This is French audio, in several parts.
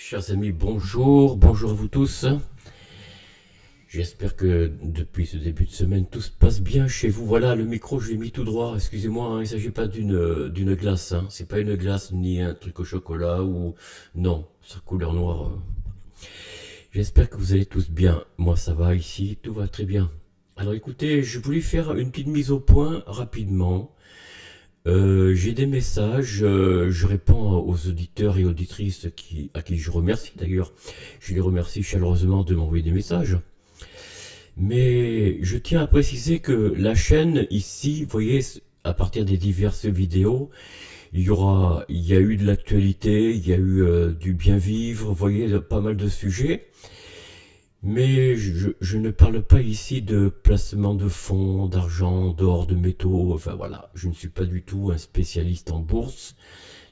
Chers amis, bonjour, bonjour à vous tous. J'espère que depuis ce début de semaine, tout se passe bien chez vous. Voilà, le micro, je l'ai mis tout droit. Excusez-moi, hein, il ne s'agit pas d'une glace. Hein. C'est pas une glace ni un truc au chocolat ou non, sa couleur noire. J'espère que vous allez tous bien. Moi, ça va ici, tout va très bien. Alors, écoutez, je voulais faire une petite mise au point rapidement. J'ai des messages, je réponds aux auditeurs et auditrices à qui je remercie d'ailleurs. Je les remercie chaleureusement de m'envoyer des messages. Mais je tiens à préciser que la chaîne ici, vous voyez, à partir des diverses vidéos, il y a eu de l'actualité, il y a eu du bien vivre, vous voyez, pas mal de sujets. Mais je ne parle pas ici de placement de fonds, d'argent, d'or, de métaux, enfin voilà, je ne suis pas du tout un spécialiste en bourse,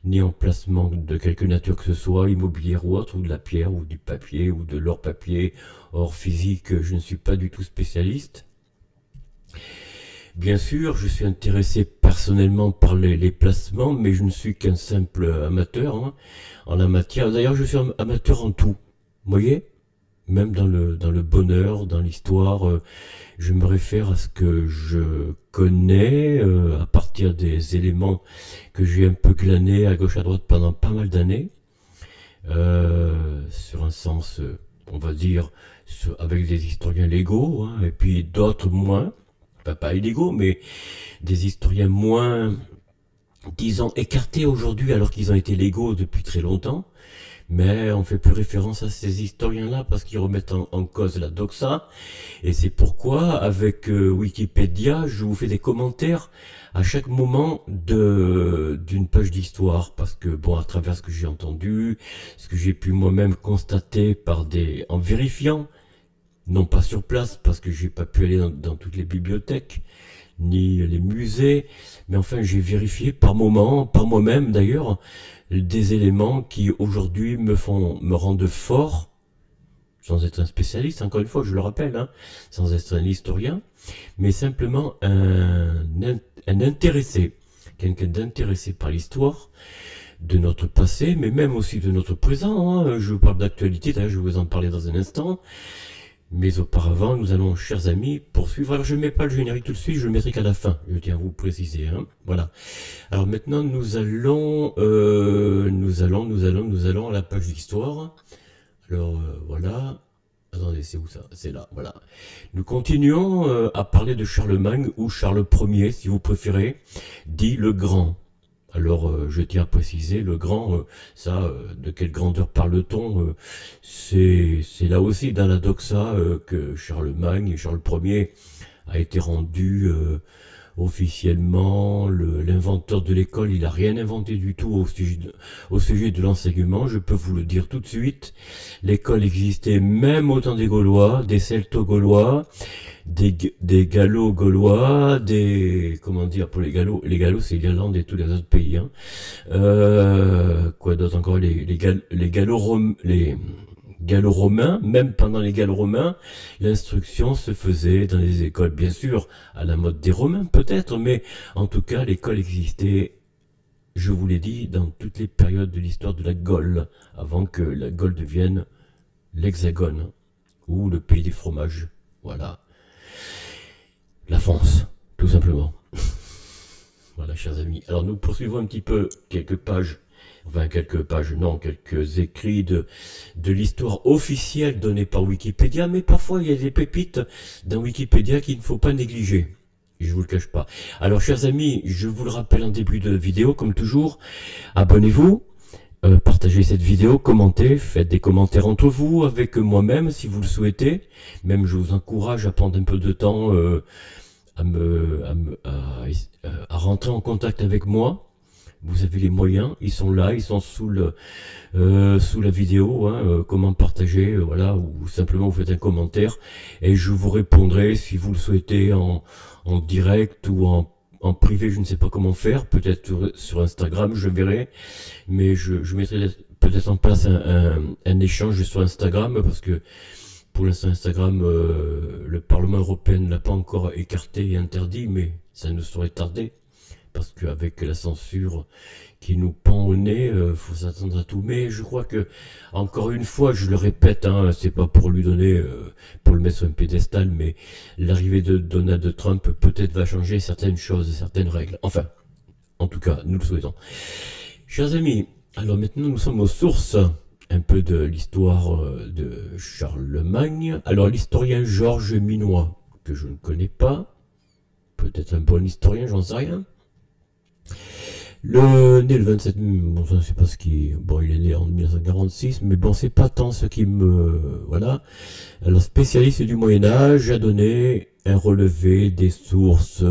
ni en placement de quelque nature que ce soit, immobilière ou autre, ou de la pierre, ou du papier, ou de l'or papier, or physique, je ne suis pas du tout spécialiste. Bien sûr, je suis intéressé personnellement par les placements, mais je ne suis qu'un simple amateur hein, en la matière. D'ailleurs, je suis un amateur en tout, vous voyez même dans le bonheur, dans l'histoire, je me réfère à ce que je connais à partir des éléments que j'ai un peu glanés à gauche à droite pendant pas mal d'années, sur un sens, on va dire, avec des historiens légaux, hein, et puis d'autres moins, enfin, pas illégaux, mais des historiens moins, disons, écartés aujourd'hui alors qu'ils ont été légaux depuis très longtemps. Mais on fait plus référence à ces historiens-là parce qu'ils remettent en cause la doxa. Et c'est pourquoi, avec Wikipédia, je vous fais des commentaires à chaque moment d'une page d'histoire. Parce que, bon, à travers ce que j'ai entendu, ce que j'ai pu moi-même constater en vérifiant, non pas sur place, parce que j'ai pas pu aller dans toutes les bibliothèques, ni les musées, mais enfin j'ai vérifié par moment, par moi-même d'ailleurs, des éléments qui aujourd'hui me rendre fort, sans être un spécialiste, encore une fois je le rappelle, hein, sans être un historien, mais simplement un intéressé, quelqu'un d'intéressé par l'histoire, de notre passé, mais même aussi de notre présent, hein. Je vous parle d'actualité, je vais vous en parler dans un instant, mais auparavant, nous allons, chers amis, poursuivre. Alors, je ne mets pas le générique tout de suite, je le mettrai qu'à la fin. Je tiens à vous préciser, hein. Voilà. Alors maintenant, nous allons à la page d'histoire. Alors, voilà. Attendez, c'est où ça? C'est là, voilà. Nous continuons à parler de Charlemagne, ou Charles Ier, si vous préférez, dit le Grand. Alors, je tiens à préciser, le grand, de quelle grandeur parle-t-on c'est là aussi dans la doxa que Charlemagne, Charles Ier, a été rendu officiellement l'inventeur de l'école. Il n'a rien inventé du tout au sujet de l'enseignement, je peux vous le dire tout de suite. L'école existait même au temps des Gaulois, des Celto-Gaulois, des Gallo-Gaulois, comment dire pour les Gallos c'est l'Irlande et tous les autres pays, hein. Quoi d'autre encore, les Gallo-Romains, même pendant les Gallo-Romains, l'instruction se faisait dans les écoles, bien sûr, à la mode des Romains peut-être, mais en tout cas l'école existait, je vous l'ai dit, dans toutes les périodes de l'histoire de la Gaule, avant que la Gaule devienne l'Hexagone, ou le pays des fromages, voilà. La France, tout simplement. Voilà, chers amis. Alors nous poursuivons un petit peu quelques écrits de l'histoire officielle donnée par Wikipédia, mais parfois il y a des pépites dans Wikipédia qu'il ne faut pas négliger. Je vous le cache pas. Alors, chers amis, je vous le rappelle en début de vidéo, comme toujours, abonnez-vous, partagez cette vidéo, commentez, faites des commentaires entre vous, avec moi-même si vous le souhaitez. Même je vous encourage à prendre un peu de temps à rentrer en contact avec moi. Vous avez les moyens, ils sont là, ils sont sous la vidéo, hein, comment partager, voilà, ou simplement vous faites un commentaire et je vous répondrai si vous le souhaitez en direct ou en privé, je ne sais pas comment faire, peut-être sur Instagram, je verrai, mais je mettrai peut-être en place un échange sur Instagram parce que pour l'instant, Instagram, le Parlement européen ne l'a pas encore écarté et interdit, mais ça ne saurait tarder, parce qu'avec la censure qui nous pend au nez, faut s'attendre à tout. Mais je crois que, encore une fois, je le répète, hein, c'est pas pour lui donner, pour le mettre sur un pédestal, mais l'arrivée de Donald Trump peut-être va changer certaines choses, certaines règles. Enfin, en tout cas, nous le souhaitons. Chers amis, alors maintenant nous sommes aux sources un peu de l'histoire de Charlemagne. Alors l'historien Georges Minois, que je ne connais pas, peut-être un bon historien, j'en sais rien. Né le 27, bon ça c'est pas ce qui, bon il est né en 1946, mais bon c'est pas tant ce qui me, voilà. Alors spécialiste du Moyen Âge a donné un relevé des sources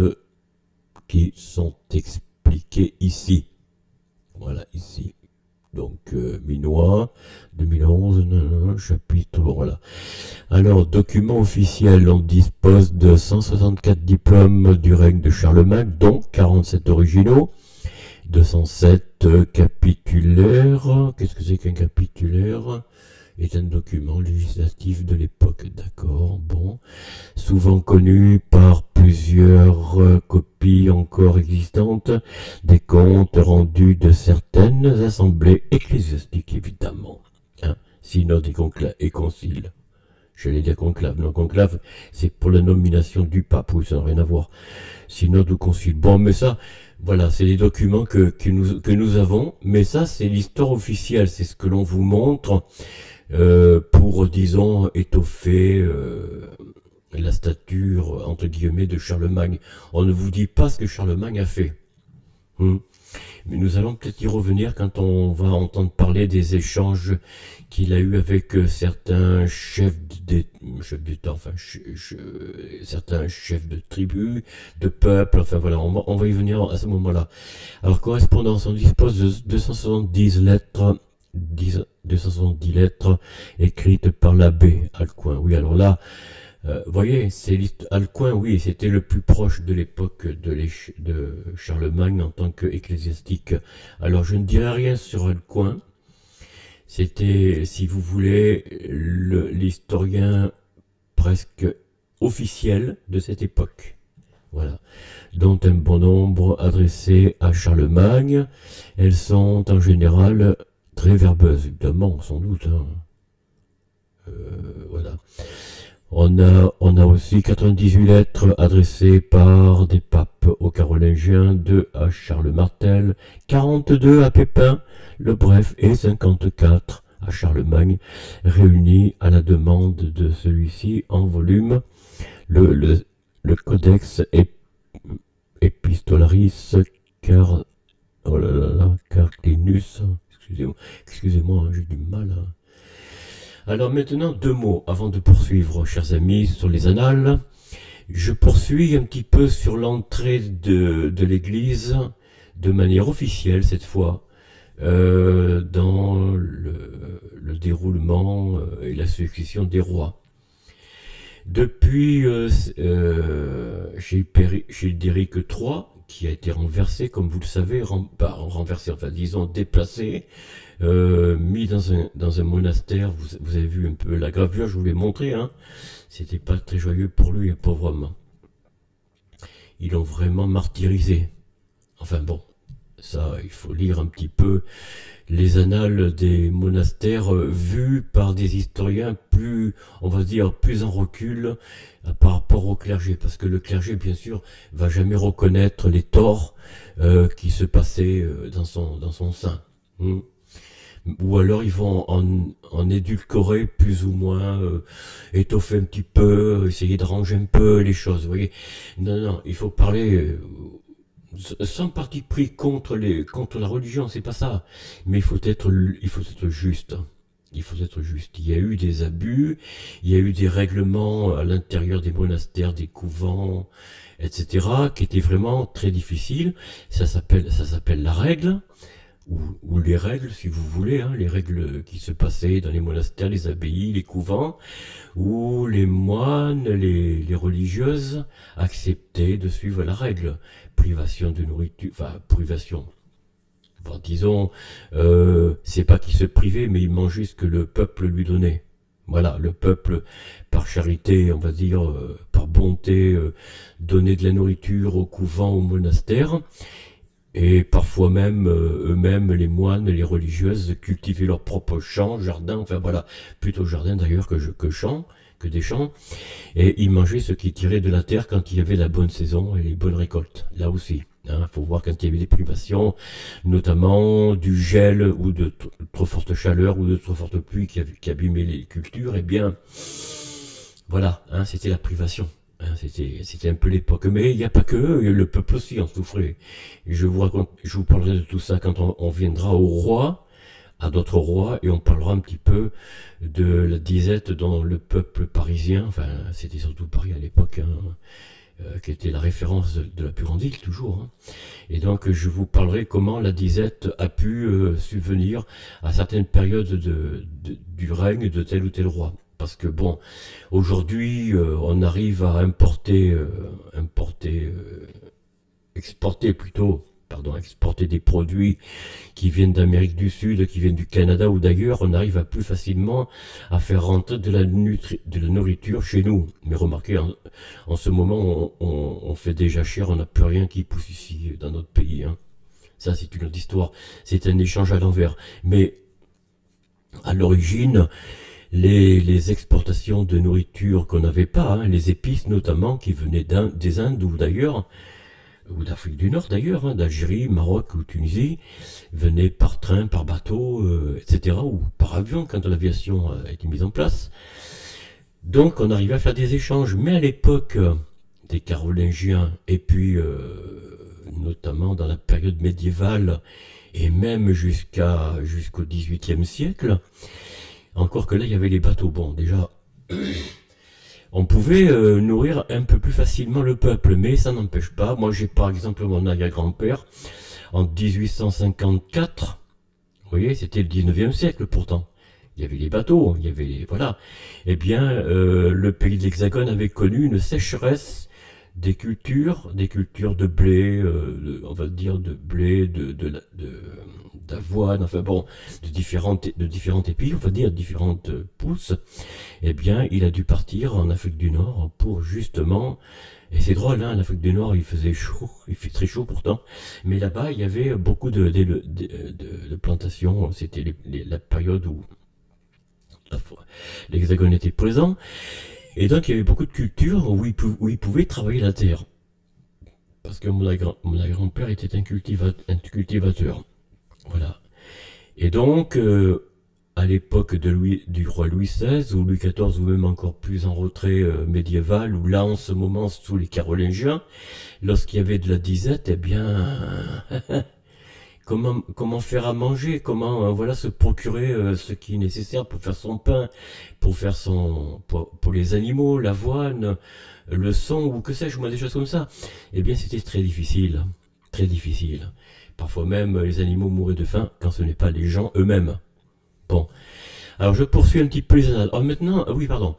qui sont expliquées ici. Voilà ici. Donc Minois 2011, chapitre, bon, voilà. Alors document officiel, on dispose de 164 diplômes du règne de Charlemagne, dont 47 originaux. 207 capitulaires. Qu'est-ce que c'est qu'un capitulaire? Est un document législatif de l'époque, d'accord, bon. Souvent connu par plusieurs copies encore existantes des comptes rendus de certaines assemblées ecclésiastiques, évidemment. Hein, synode et concile. J'allais dire conclave. Non, conclave, c'est pour la nomination du pape, oui, ça n'a rien à voir. Synode ou concile. Bon, mais ça, voilà, c'est les documents que nous avons, mais ça, c'est l'histoire officielle, c'est ce que l'on vous montre pour, disons, étoffer la stature, entre guillemets, de Charlemagne. On ne vous dit pas ce que Charlemagne a fait. Mais nous allons peut-être y revenir quand on va entendre parler des échanges qu'il a eu avec certains chefs d'État, enfin certains chefs de tribus, de peuples, enfin voilà, on va y venir à ce moment-là. Alors correspondance, on dispose de 270 lettres, 270 lettres écrites par l'abbé Alcuin. Oui, alors là, voyez, c'est Alcuin, oui, c'était le plus proche de l'époque de Charlemagne en tant qu'ecclésiastique. Alors je ne dirai rien sur Alcuin. C'était, si vous voulez, l'historien presque officiel de cette époque. Voilà. Dont un bon nombre adressés à Charlemagne. Elles sont en général très verbeuses, évidemment, sans doute. Hein. Voilà. On a aussi 98 lettres adressées par des papes aux Carolingiens, 2 à Charles Martel, 42 à Pépin le Bref et 54 à Charlemagne, réunis à la demande de celui-ci en volume. Le Codex Epistolaris Carlinus. Excusez-moi, j'ai du mal à... Alors maintenant, 2 mots avant de poursuivre, chers amis, sur les annales. Je poursuis un petit peu sur l'entrée de l'Église, de manière officielle cette fois, dans le déroulement et la succession des rois. Depuis Childéric III, qui a été renversé, comme vous le savez, renversé, enfin disons déplacé, mis dans un monastère. Vous avez vu un peu la gravure, je vous l'ai montré, hein. C'était pas très joyeux pour lui, pauvre homme. Ils l'ont vraiment martyrisé. Enfin bon, ça, il faut lire un petit peu les annales des monastères vus par des historiens plus, on va dire, plus en recul par rapport au clergé, parce que le clergé, bien sûr, va jamais reconnaître les torts qui se passaient dans son sein. Ou alors ils vont en édulcorer plus ou moins, étoffer un petit peu, essayer de ranger un peu les choses, vous voyez. Non, il faut parler sans parti pris contre la religion, c'est pas ça. Mais il faut être juste. Il faut être juste. Il y a eu des abus, il y a eu des règlements à l'intérieur des monastères, des couvents, etc., qui étaient vraiment très difficiles. Ça s'appelle la règle. Ou les règles, si vous voulez, hein, les règles qui se passaient dans les monastères, les abbayes, les couvents, où les moines, les religieuses acceptaient de suivre la règle. Privation de nourriture, enfin, privation. Bon, disons, c'est pas qu'ils se privaient, mais ils mangeaient ce que le peuple lui donnait. Voilà, le peuple, par charité, on va dire, par bonté, donnait de la nourriture au couvent, au monastère. Et parfois même, eux-mêmes, les moines, les religieuses, cultivaient leurs propres champs, jardins, enfin voilà, plutôt jardin d'ailleurs que champs, que des champs. Et ils mangeaient ce qu'ils tiraient de la terre quand il y avait la bonne saison et les bonnes récoltes. Là aussi. Il faut voir quand il y avait des privations, notamment du gel ou de trop forte chaleur ou de trop forte pluie qui abîmait les cultures, eh bien, voilà, c'était la privation. C'était un peu l'époque. Mais il n'y a pas que eux, le peuple aussi en souffrait. Je vous parlerai de tout ça quand on viendra au roi, à d'autres rois, et on parlera un petit peu de la disette dont le peuple parisien, enfin c'était surtout Paris à l'époque, qui était la référence de la plus grande ville toujours. Et donc je vous parlerai comment la disette a pu subvenir à certaines périodes du règne de tel ou tel roi. Parce que bon, aujourd'hui, on arrive à exporter plutôt, pardon, exporter des produits qui viennent d'Amérique du Sud, qui viennent du Canada ou d'ailleurs. On arrive à plus facilement à faire rentrer de la nourriture chez nous. Mais remarquez, en ce moment, on fait déjà cher, on n'a plus rien qui pousse ici dans notre pays. Ça, c'est une autre histoire. C'est un échange à l'envers. Mais à l'origine, les exportations de nourriture qu'on n'avait pas, les épices notamment, qui venaient des Indes ou d'ailleurs, ou d'Afrique du Nord d'ailleurs, d'Algérie, Maroc ou Tunisie, venaient par train, par bateau, etc., ou par avion quand l'aviation a été mise en place. Donc on arrivait à faire des échanges, mais à l'époque des Carolingiens, et puis notamment dans la période médiévale, et même jusqu'au XVIIIe siècle, encore que là, il y avait les bateaux. Bon, déjà, on pouvait nourrir un peu plus facilement le peuple, mais ça n'empêche pas. Moi, j'ai par exemple mon arrière-grand-père, en 1854, vous voyez, c'était le 19e siècle pourtant. Il y avait les bateaux, il y avait les... Voilà. Eh bien, le pays de l'Hexagone avait connu une sécheresse des cultures de blé, on va dire de blé, d'avoine, enfin bon, de différentes épis, on va dire différentes pousses. Eh bien, il a dû partir en Afrique du Nord pour justement, et c'est drôle, en Afrique du Nord, il faisait chaud, il fait très chaud pourtant, mais là-bas, il y avait beaucoup de plantations, c'était la période où l'Hexagone était présent, et donc il y avait beaucoup de cultures où il pouvait travailler la terre. Parce que mon grand-père était un cultivateur. Voilà. Et donc, à l'époque du roi Louis XVI, ou Louis XIV, ou même encore plus en retrait médiéval, ou là en ce moment sous les Carolingiens, lorsqu'il y avait de la disette, eh bien, comment faire à manger, comment voilà se procurer ce qui est nécessaire pour faire son pain, pour les animaux, l'avoine, le son ou que sais-je, moi des choses comme ça. Eh bien, c'était très difficile, très difficile. Parfois même, les animaux mouraient de faim quand ce n'est pas les gens eux-mêmes. Bon, alors je poursuis un petit peu les annales. Alors maintenant, oui, pardon.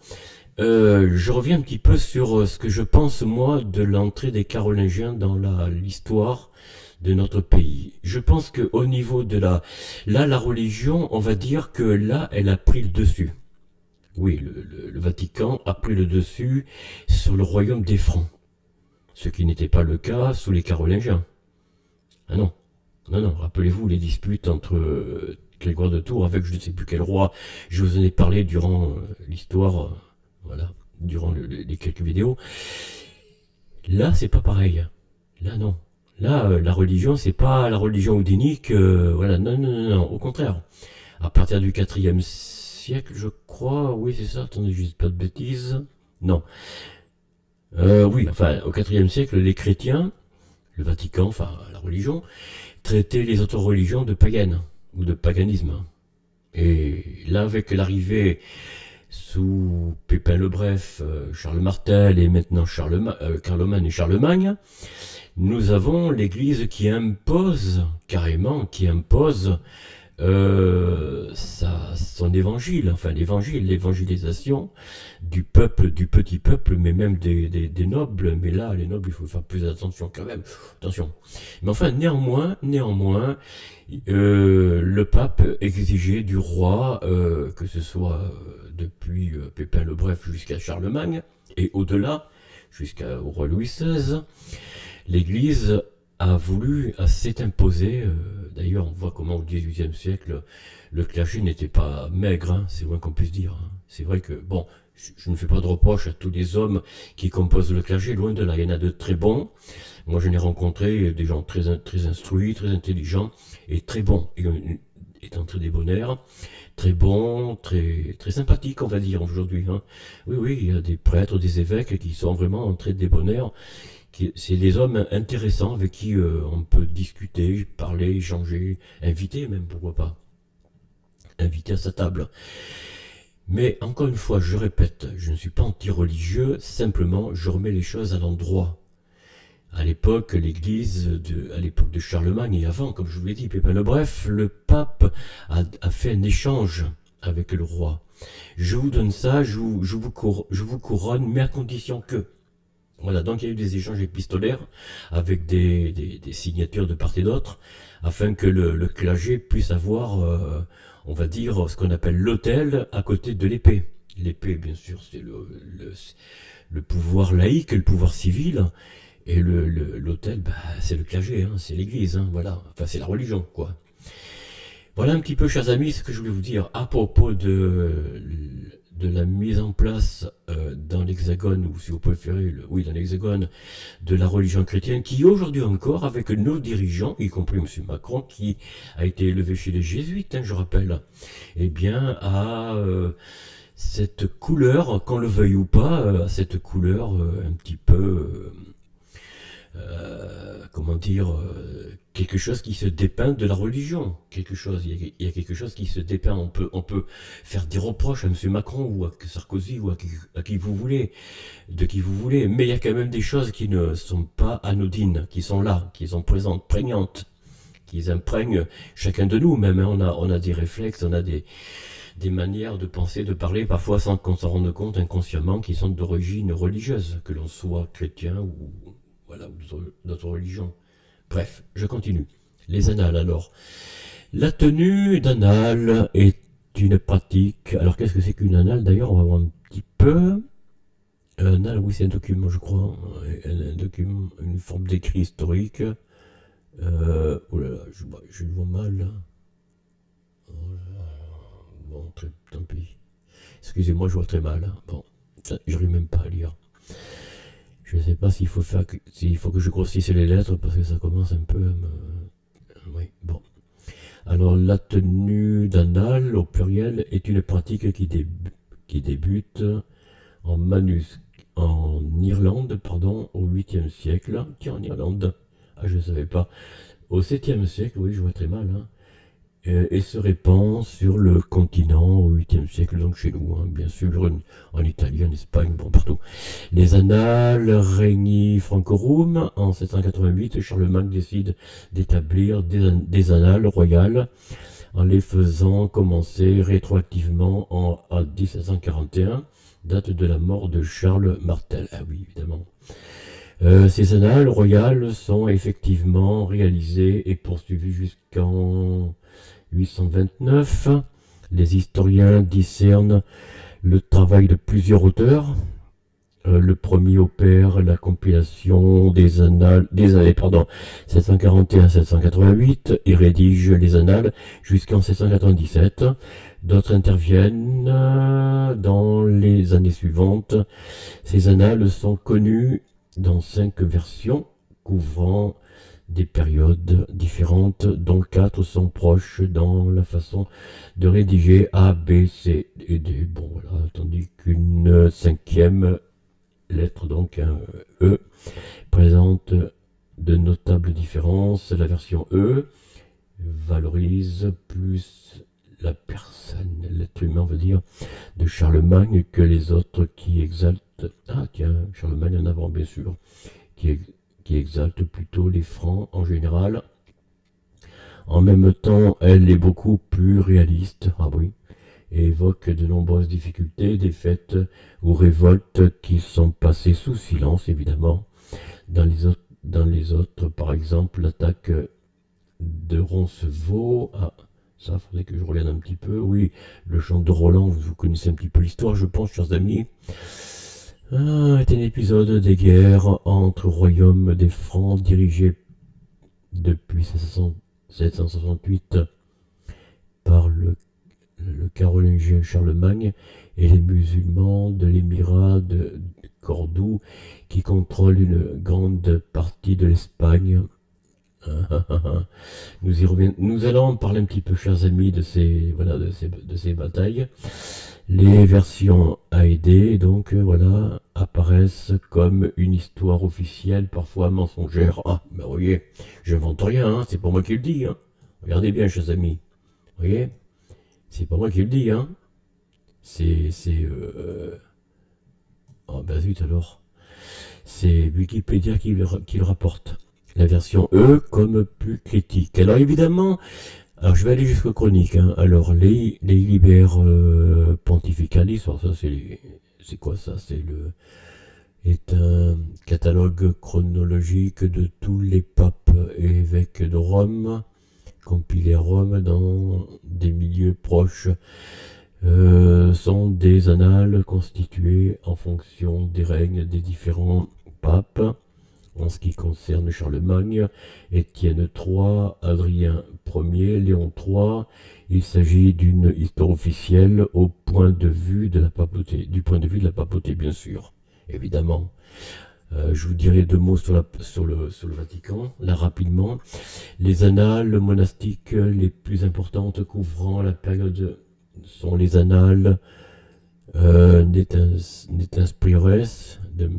Je reviens un petit peu sur ce que je pense, moi, de l'entrée des Carolingiens dans l'histoire de notre pays. Je pense qu'au niveau de la religion, on va dire que là, elle a pris le dessus. Oui, le Vatican a pris le dessus sur le royaume des Francs. Ce qui n'était pas le cas sous les Carolingiens. Ah non. Non, non, rappelez-vous les disputes entre Grégoire de Tours avec je ne sais plus quel roi. Je vous en ai parlé durant l'histoire, voilà, durant les quelques vidéos. Là, c'est pas pareil. Là, non. Là, la religion, c'est pas la religion oudinique. Voilà, non, non, non, non, au contraire. À partir du IVe siècle, je crois, oui, c'est ça, attendez, je dis pas de bêtises. Non. Oui, enfin, au IVe siècle, les chrétiens, le Vatican, enfin, la religion, traitaient les autres religions de païennes, ou de paganisme. Et là, avec l'arrivée sous Pépin le Bref, Charles Martel et maintenant Carloman et Charlemagne, nous avons l'Église qui impose, carrément, son évangile, enfin l'évangélisation du peuple, du petit peuple, mais même des nobles. Mais là, les nobles, il faut faire plus attention quand même. Attention. Mais enfin, néanmoins, le pape exigeait du roi, que ce soit depuis Pépin le Bref jusqu'à Charlemagne, et au-delà, jusqu'au roi Louis XVI, l'Église s'est imposé. D'ailleurs, on voit comment au XVIIIe siècle, le clergé n'était pas maigre, hein, c'est moins qu'on puisse dire. Hein. C'est vrai que, bon, je ne fais pas de reproche à tous les hommes qui composent le clergé, loin de là. Il y en a de très bons. Moi, je n'ai rencontré des gens très instruits, très intelligents et très bons, étant très débonnaires, très bons, très sympathiques, on va dire, aujourd'hui. Hein. Oui, oui, il y a des prêtres, des évêques qui sont vraiment très débonnaires. C'est des hommes intéressants avec qui on peut discuter, parler, échanger, inviter même, pourquoi pas. Inviter à sa table. Mais encore une fois, je répète, je ne suis pas anti-religieux, simplement je remets les choses à l'endroit. À l'époque, à l'époque de Charlemagne et avant, comme je vous l'ai dit, Pépin le Bref, le pape a fait un échange avec le roi. Je vous donne ça, je vous couronne, mais à condition que. Voilà, donc il y a eu des échanges épistolaires avec des signatures de part et d'autre, afin que le clergé puisse avoir, on va dire, ce qu'on appelle l'autel à côté de l'épée. L'épée, bien sûr, c'est le pouvoir laïque, le pouvoir civil, et l'autel, bah, c'est le clergé, hein, c'est l'église, hein, voilà, enfin c'est la religion, quoi. Voilà un petit peu, chers amis, ce que je voulais vous dire à propos de la mise en place dans l'Hexagone, ou si vous préférez, oui, dans l'Hexagone, de la religion chrétienne, qui aujourd'hui encore, avec nos dirigeants, y compris M. Macron, qui a été élevé chez les jésuites, hein, je rappelle, eh bien, a cette couleur, qu'on le veuille ou pas, cette couleur un petit peu... comment dire, quelque chose qui se dépeint de la religion, il y a quelque chose qui se dépeint, on peut faire des reproches à M. Macron ou à Sarkozy ou à qui vous voulez, de qui vous voulez, mais il y a quand même des choses qui ne sont pas anodines, qui sont là, qui sont présentes, prégnantes, qui imprègnent chacun de nous, même, hein, on a des réflexes, on a des manières de penser, de parler, parfois sans qu'on s'en rende compte inconsciemment, qui sont d'origine religieuse, que l'on soit chrétien ou voilà, d'autres religions. Bref, je continue. Les annales, alors. La tenue d'annale est une pratique. Alors, qu'est-ce que c'est qu'une annale? D'ailleurs, on va voir un petit peu. Annale, oui, c'est un document, je crois. Un document, une forme d'écrit historique. Oh là là, je le vois mal. Oh là là. Bon, tant pis. Excusez-moi, je vois très mal. Bon, j'arrive même pas à lire. Je ne sais pas s'il faut que je grossisse les lettres parce que ça commence un peu à me... Oui, bon. Alors, la tenue d'annale, au pluriel, est une pratique qui débute en Irlande, pardon, au 8e siècle. Tiens, en Irlande. Ah, je ne savais pas. Au 7e siècle, oui, je vois très mal, hein. Et se répand sur le continent au 8e siècle, donc chez nous, hein, bien sûr, en Italie, en Espagne, bon, partout. Les annales Regni Francorum, en 788, Charlemagne décide d'établir des annales royales en les faisant commencer rétroactivement à 1741, date de la mort de Charles Martel. Ah oui, évidemment. Ces annales royales sont effectivement réalisées et poursuivies jusqu'en 829. Les historiens discernent le travail de plusieurs auteurs. Le premier opère la compilation des années 741-788 et rédige les annales jusqu'en 797. D'autres interviennent dans les années suivantes. Ces annales sont connues dans 5 versions couvrant des périodes différentes, dont 4 sont proches dans la façon de rédiger A, B, C et D. Bon voilà, tandis qu'une 5e lettre, donc un E, présente de notables différences. La version E valorise plus la personne, l'être humain, on veut dire, de Charlemagne que les autres qui exaltent... Ah tiens, Charlemagne en avant, bien sûr, qui exalte plutôt les Francs en général. En même temps, elle est beaucoup plus réaliste, ah oui, et évoque de nombreuses difficultés, défaites ou révoltes qui sont passées sous silence, évidemment. Dans les autres, par exemple, l'attaque de Roncevaux, ah, ça, faudrait que je regarde un petit peu, oui, le chant de Roland, vous connaissez un petit peu l'histoire, je pense, chers amis. Est un épisode des guerres entre royaumes des Francs dirigés depuis 768 par le carolingien Charlemagne et les musulmans de l'émirat de Cordoue qui contrôlent une grande partie de l'Espagne. Nous allons en parler un petit peu, chers amis, de ces batailles. Les versions AD, donc voilà, apparaissent comme une histoire officielle, parfois mensongère. Ah, ben voyez, je n'invente rien, hein, c'est pas moi qui le dis. Hein. Regardez bien, chers amis. Vous voyez, c'est pas moi qui le dis. Hein. Oh ben zut alors. C'est Wikipédia qui le rapporte. La version E comme plus critique. Alors évidemment, je vais aller jusqu'aux chroniques. Hein. Alors les Liber Pontificalis, alors ça c'est quoi ça? Est un catalogue chronologique de tous les papes et évêques de Rome, compilés à Rome dans des milieux proches. Sont des annales constituées en fonction des règnes des différents papes. En ce qui concerne Charlemagne, Étienne III, Adrien Ier, Léon III, il s'agit d'une histoire officielle au point de vue de la papauté, du point de vue de la papauté bien sûr, évidemment. Je vous dirai deux mots sur le Vatican, là rapidement. Les annales monastiques les plus importantes couvrant la période sont les annales Netinspires de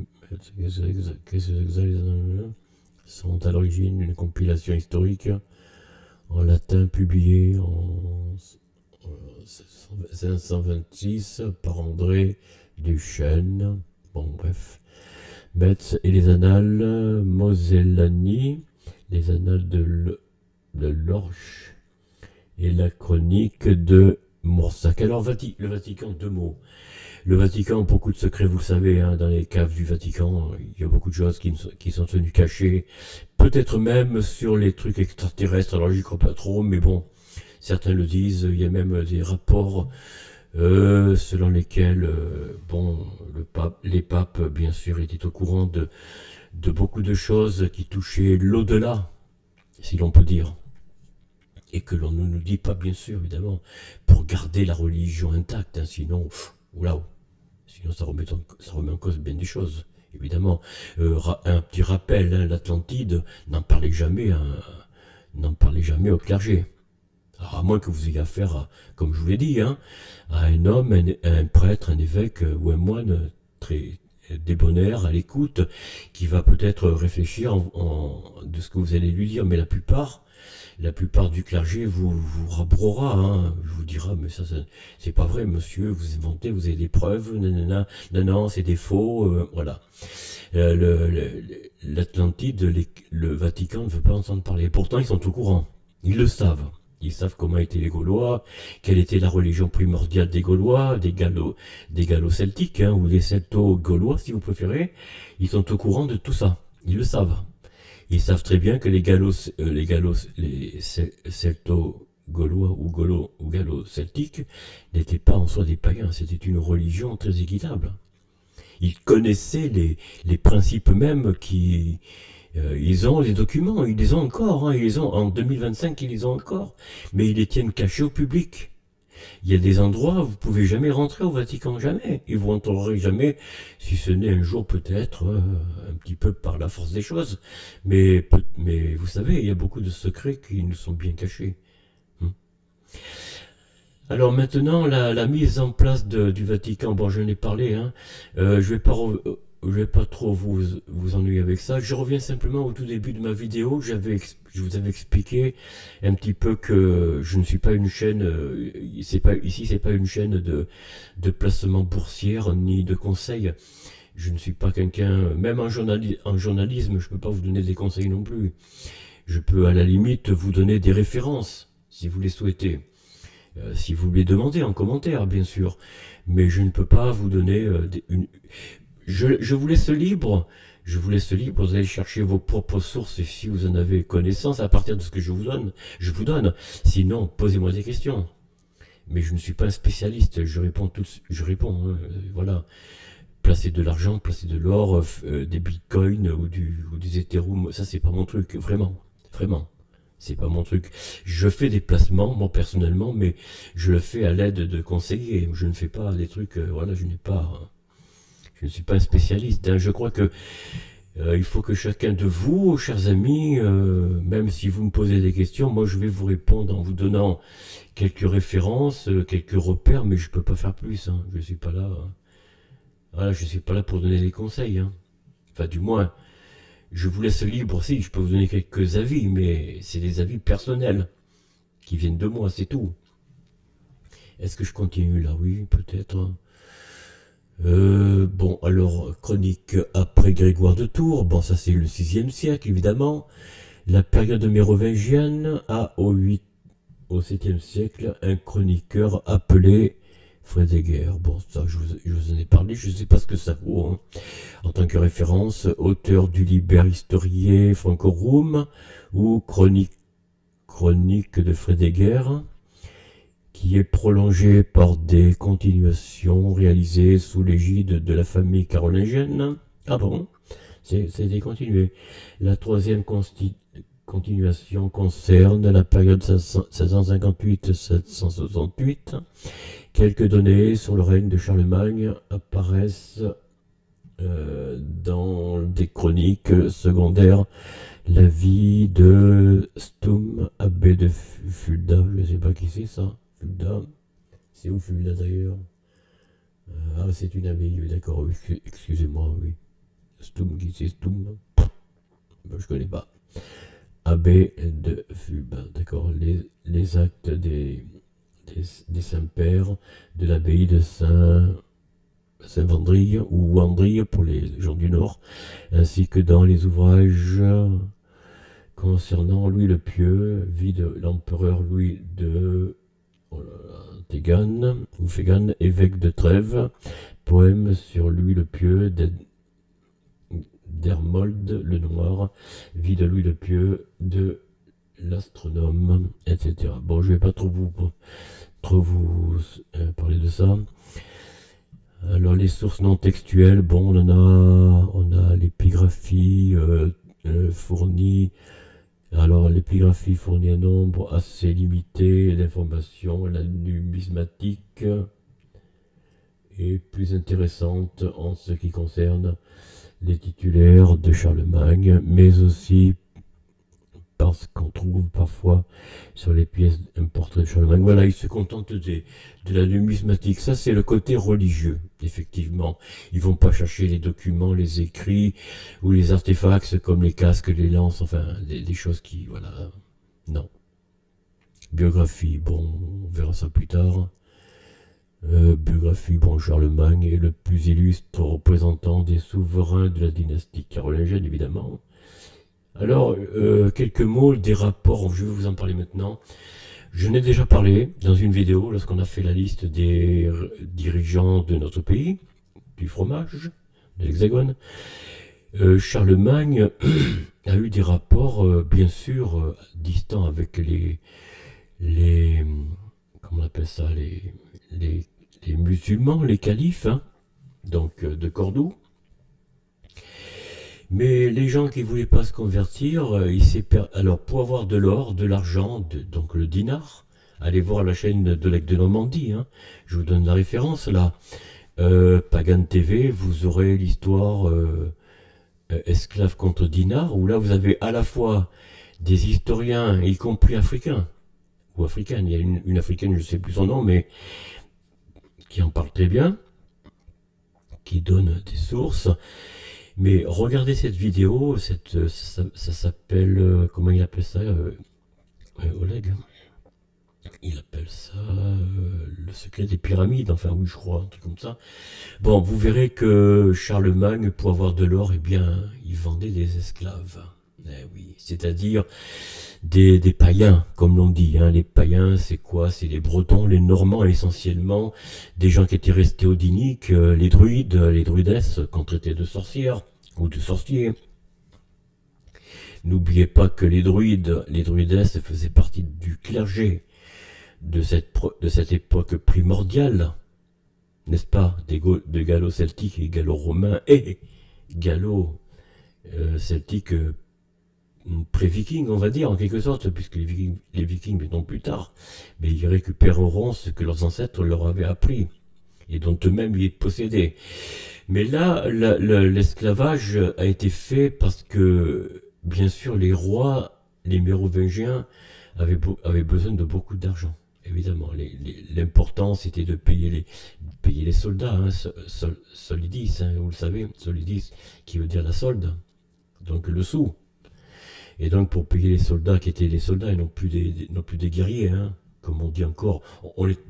sont à l'origine une compilation historique en latin publiée en 526 par André Duchesne. Bon, bref. Metz et les annales Mosellani, les annales de l'Orche et la chronique de Moursac. Alors, le Vatican, deux mots. Le Vatican a beaucoup de secrets, vous le savez, hein, dans les caves du Vatican, il y a beaucoup de choses qui sont tenues cachées, peut-être même sur les trucs extraterrestres, alors j'y crois pas trop, mais bon, certains le disent, il y a même des rapports selon lesquels, les papes, bien sûr, étaient au courant de beaucoup de choses qui touchaient l'au-delà, si l'on peut dire. Et que l'on ne nous dit pas, bien sûr, évidemment, pour garder la religion intacte, hein, sinon, sinon ça remet en cause bien des choses, évidemment. Un petit rappel, hein, l'Atlantide, n'en parlez jamais au clergé. Alors, à moins que vous ayez affaire, comme je vous l'ai dit, hein, à un homme, un prêtre, un évêque ou un moine très débonnaire, à l'écoute, qui va peut-être réfléchir de ce que vous allez lui dire, mais la plupart du clergé vous rabrera, hein, vous dira mais ça c'est pas vrai monsieur, vous inventez, vous avez des preuves, non, c'est des faux, voilà. L'Atlantide, le Vatican ne veut pas entendre parler. Pourtant ils sont au courant, ils le savent. Ils savent comment étaient les Gaulois, quelle était la religion primordiale des Gaulois, des Gallo-Celtiques, hein, ou des Celto-Gaulois si vous préférez. Ils sont au courant de tout ça, ils le savent. Ils savent très bien que les Celto-Gaulois ou Gallo-Celtiques n'étaient pas en soi des païens, c'était une religion très équitable. Ils connaissaient les principes mêmes qui... ils ont les documents, ils les ont encore, hein, en 2025 ils les ont encore, mais ils les tiennent cachés au public. Il y a des endroits où vous pouvez jamais rentrer au Vatican, jamais. Et vous rentrerez jamais, si ce n'est un jour peut-être, un petit peu par la force des choses. Mais vous savez, il y a beaucoup de secrets qui nous sont bien cachés. Alors maintenant, la mise en place du Vatican, bon, j'en ai parlé, hein. Je vais pas trop vous ennuyer avec ça. Je reviens simplement au tout début de ma vidéo. Je vous avais expliqué un petit peu que je ne suis pas une chaîne, c'est pas une chaîne de placement boursière ni de conseils. Je ne suis pas quelqu'un, même en journalisme, je peux pas vous donner des conseils non plus. Je peux à la limite vous donner des références, si vous les souhaitez. Si vous les demandez en commentaire, bien sûr. Mais je ne peux pas vous donner je vous laisse libre. Vous allez chercher vos propres sources si vous en avez connaissance à partir de ce que je vous donne. Sinon, posez-moi des questions. Mais je ne suis pas un spécialiste, je réponds, hein, voilà. Placer de l'argent, placer de l'or, des bitcoins ou des Ethereum, ça c'est pas mon truc, vraiment. Vraiment. C'est pas mon truc. Je fais des placements, moi personnellement, mais je le fais à l'aide de conseillers. Je ne fais pas des trucs, voilà, je ne suis pas un spécialiste, hein. Je crois que il faut que chacun de vous, chers amis, même si vous me posez des questions, moi je vais vous répondre en vous donnant quelques références, quelques repères, mais je peux pas faire plus, hein. Je suis pas là, voilà, je suis pas là pour donner des conseils, hein. Enfin, du moins, je vous laisse libre, si, je peux vous donner quelques avis, mais c'est des avis personnels qui viennent de moi, c'est tout. Est-ce que je continue là? Oui, peut-être. Bon, alors, chronique après Grégoire de Tours, bon, ça c'est le 6e siècle, évidemment. La période mérovingienne a au 7e siècle un chroniqueur appelé Frédéguer. Bon, ça, je vous en ai parlé, je ne sais pas ce que ça vaut, hein. En tant que référence, auteur du Liber Historiae Francorum ou chronique de Frédéguer, qui est prolongé par des continuations réalisées sous l'égide de la famille carolingienne. Ah bon? C'est décontinué. La troisième continuation concerne la période 1658-768. Quelques données sur le règne de Charlemagne apparaissent dans des chroniques secondaires. La vie de Stum, abbé de Fulda, je ne sais pas qui c'est ça. Fulda, c'est où Fulda d'ailleurs? Ah, c'est une abbaye, oui, d'accord, oui, excusez-moi, oui. Stum, qui c'est Stum? Je connais pas. Abbé de Fulda, d'accord, les actes des saints-pères de l'abbaye de Saint-Vendrille ou Wandrille pour les gens du Nord, ainsi que dans les ouvrages concernant Louis le Pieux, vie de l'empereur Louis de Tégan, ou Fégan, évêque de Trèves, poème sur Louis le Pieux d'Hermold le Noir, vie de Louis le Pieux, de l'astronome, etc. Bon, je vais pas trop vous parler de ça. Alors les sources non textuelles, bon, on a l'épigraphie fournie. Alors l'épigraphie fournit un nombre assez limité d'informations. La numismatique est plus intéressante en ce qui concerne les titulaires de Charlemagne, mais aussi parce qu'on trouve parfois sur les pièces un portrait de Charlemagne. Voilà, ils se contentent de la numismatique. Ça, c'est le côté religieux, effectivement. Ils vont pas chercher les documents, les écrits ou les artefacts comme les casques, les lances, enfin, des choses qui, voilà, non. Biographie, bon, on verra ça plus tard. Biographie, bon, Charlemagne est le plus illustre représentant des souverains de la dynastie carolingienne, évidemment. Alors, quelques mots des rapports, je vais vous en parler maintenant. Je n'ai déjà parlé dans une vidéo lorsqu'on a fait la liste des dirigeants de notre pays, du fromage, de l'Hexagone. Charlemagne a eu des rapports, bien sûr, distants avec les comment on appelle ça, les musulmans, les califes, hein, donc de Cordoue. Mais les gens qui ne voulaient pas se convertir, alors pour avoir de l'or, de l'argent, donc le dinar, allez voir la chaîne de l'Aigle de Normandie, hein, je vous donne la référence là. Pagan TV, vous aurez l'histoire esclave contre dinar, où là vous avez à la fois des historiens, y compris africains, ou africaines, il y a une africaine, je ne sais plus son nom, mais qui en parle très bien, qui donne des sources. Mais regardez cette vidéo, ça s'appelle, comment il appelle ça, Oleg, il appelle ça le secret des pyramides, enfin oui je crois, un truc comme ça. Bon, vous verrez que Charlemagne, pour avoir de l'or, eh bien, il vendait des esclaves. Eh oui, c'est-à-dire des païens, comme l'on dit, hein. Les païens, c'est quoi? C'est les Bretons, les Normands essentiellement, des gens qui étaient restés odiniques, les druides, les druidesses, qu'on traitait de sorcières ou de sorciers. N'oubliez pas que les druidesses faisaient partie du clergé de cette époque primordiale, n'est-ce pas, de gallo-celtiques et gallo-romains et gallo-celtiques pré-vikings, on va dire, en quelque sorte, puisque les vikings viendront plus tard, mais ils récupéreront ce que leurs ancêtres leur avaient appris, et dont eux-mêmes ils possédaient. Mais là, l'esclavage a été fait parce que, bien sûr, les rois, les mérovingiens, avaient besoin de beaucoup d'argent. Évidemment, l'important c'était de payer les soldats, hein, solidis, hein, vous le savez, solidis qui veut dire la solde, donc le sou. Et donc pour payer les soldats qui étaient des soldats et non plus des guerriers, hein, comme on dit encore,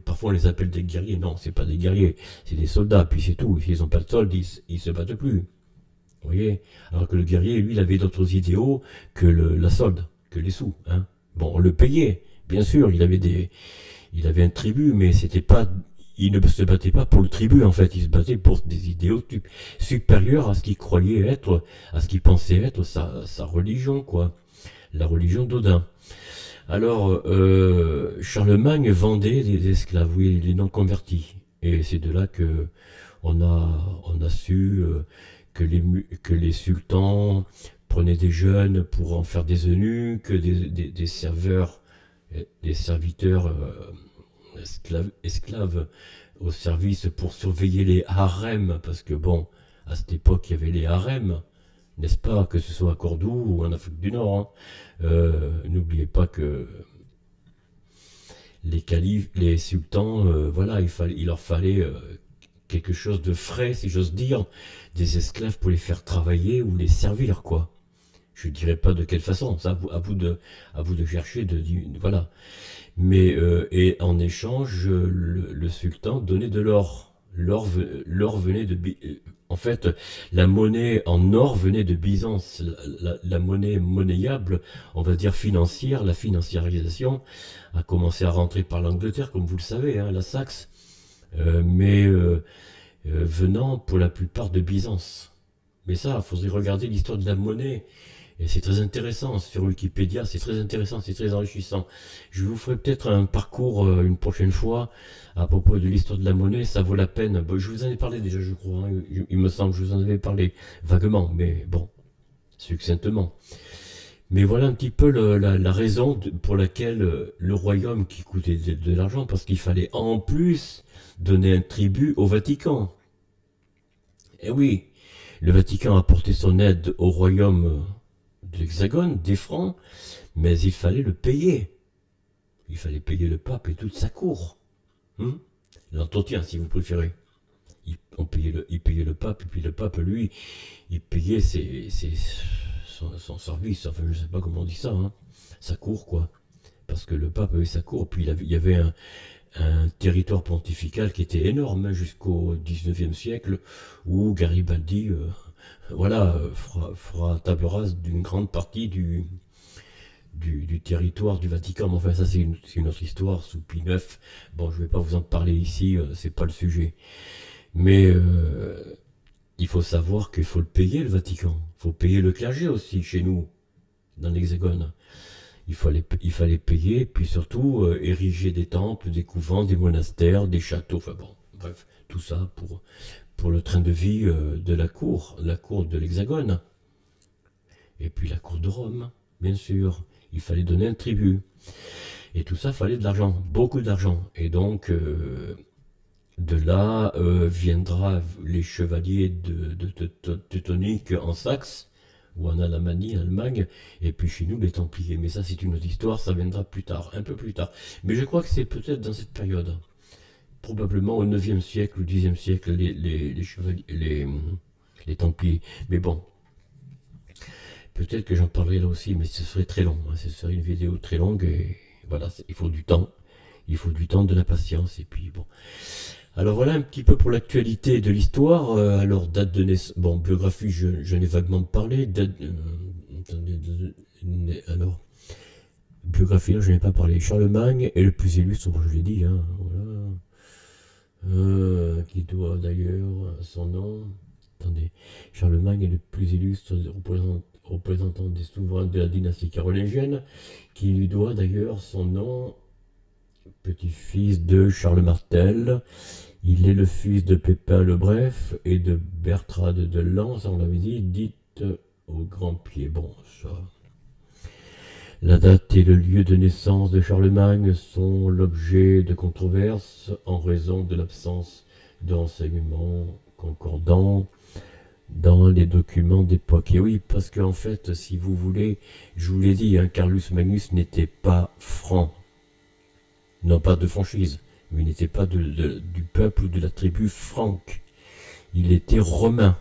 parfois on les appelle des guerriers, non, c'est pas des guerriers, c'est des soldats, puis c'est tout, s'ils n'ont pas de solde, ils se battent plus. Vous voyez. Alors que le guerrier, lui, il avait d'autres idéaux que la solde, que les sous. Hein. Bon, on le payait, bien sûr, il avait un tribut, mais c'était pas, il ne se battait pas pour le tribut, en fait, il se battait pour des idéaux supérieurs à ce qu'il croyait être, à ce qu'il pensait être sa religion, quoi. La religion d'Odin. Alors, Charlemagne vendait des esclaves, oui, les non convertis. Et c'est de là que on a su que les sultans prenaient des jeunes pour en faire des eunuques, des serveurs, des serviteurs esclaves au service pour surveiller les harems, parce que bon, à cette époque, il y avait les harems, n'est-ce pas, que ce soit à Cordoue ou en Afrique du Nord. Hein. N'oubliez pas que les califes, les sultans, voilà, il leur fallait quelque chose de frais, si j'ose dire, des esclaves pour les faire travailler ou les servir, quoi. Je ne dirais pas de quelle façon, ça à vous de chercher, voilà. Mais et en échange, le sultan donnait de l'or. L'or venait en fait, la monnaie en or venait de Byzance. La monnaie monnayable, on va dire financière, la financiarisation a commencé à rentrer par l'Angleterre, comme vous le savez, hein, la Saxe, mais venant pour la plupart de Byzance. Mais ça, il faudrait regarder l'histoire de la monnaie. Et c'est très intéressant sur Wikipédia, c'est très intéressant, c'est très enrichissant. Je vous ferai peut-être un parcours une prochaine fois à propos de l'histoire de la monnaie, ça vaut la peine. Bon, je vous en ai parlé déjà, je crois, hein. Il me semble que je vous en avais parlé vaguement, mais bon, succinctement. Mais voilà un petit peu la raison pour laquelle le royaume qui coûtait de l'argent, parce qu'il fallait en plus donner un tribut au Vatican. Eh oui, le Vatican a apporté son aide au royaume de l'Hexagone, des Francs, mais il fallait le payer. Il fallait payer le pape et toute sa cour. L'entretien, si vous préférez. Il payait le pape, et puis le pape, lui, il payait son service, enfin je sais pas comment on dit ça, hein, sa cour, quoi. Parce que le pape avait sa cour, puis il y avait un territoire pontifical qui était énorme, hein, jusqu'au 19e siècle, où Garibaldi voilà, fera table rase d'une grande partie du territoire du Vatican. Mais enfin, ça, c'est une autre histoire sous Pie IX. Bon, je ne vais pas vous en parler ici, c'est pas le sujet. Mais il faut savoir qu'il faut le payer, le Vatican. Il faut payer le clergé aussi, chez nous, dans l'Hexagone. Il fallait payer, puis surtout ériger des temples, des couvents, des monastères, des châteaux, enfin bon, bref, tout ça pour le train de vie de la cour de l'Hexagone. Et puis la cour de Rome, bien sûr. Il fallait donner un tribut. Et tout ça, fallait de l'argent, beaucoup d'argent. Et donc, de là viendra les chevaliers de Teutonique en Saxe, ou en Allemagne, et puis chez nous les Templiers. Mais ça, c'est une autre histoire, ça viendra plus tard, un peu plus tard. Mais je crois que c'est peut-être dans cette période. Probablement au 9e siècle ou 10e siècle, les chevaliers, les Templiers. Mais bon, peut-être que j'en parlerai là aussi, mais ce serait très long. Hein. Ce serait une vidéo très longue, et voilà, il faut du temps. Il faut du temps, de la patience, et puis bon. Alors voilà un petit peu pour l'actualité de l'histoire. Alors date de naissance, bon, biographie, je n'ai vaguement parlé. Alors, biographie, là, je n'ai pas parlé. Charlemagne est le plus illustre, bon, je l'ai dit, hein, voilà. Qui doit d'ailleurs son nom. Attendez, Charlemagne est le plus illustre représentant des souverains de la dynastie carolingienne, qui lui doit d'ailleurs son nom, petit-fils de Charles Martel. Il est le fils de Pépin le Bref et de Bertrade de Lens, on l'avait dit, dite au Grand Pied. Bon, ça, La date et le lieu de naissance de Charlemagne sont l'objet de controverses en raison de l'absence de renseignements concordants dans les documents d'époque. Et oui, parce qu'en fait, si vous voulez, je vous l'ai dit, hein, Carlus Magnus n'était pas franc, non pas de franchise, mais il n'était pas du peuple ou de la tribu franque. Il était romain.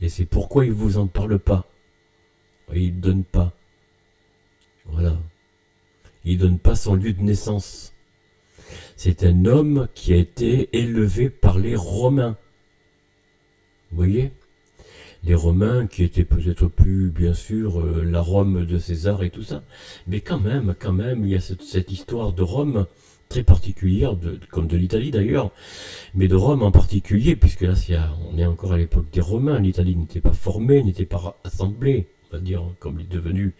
Et c'est pourquoi il ne vous en parle pas. Il ne donne pas. Voilà. Il ne donne pas son lieu de naissance. C'est un homme qui a été élevé par les Romains. Vous voyez ? Les Romains qui étaient peut-être plus, bien sûr, la Rome de César et tout ça. Mais quand même, il y a cette histoire de Rome très particulière, comme de l'Italie d'ailleurs, mais de Rome en particulier, puisque là, on est encore à l'époque des Romains. L'Italie n'était pas formée, n'était pas assemblée, on va dire, comme il est devenu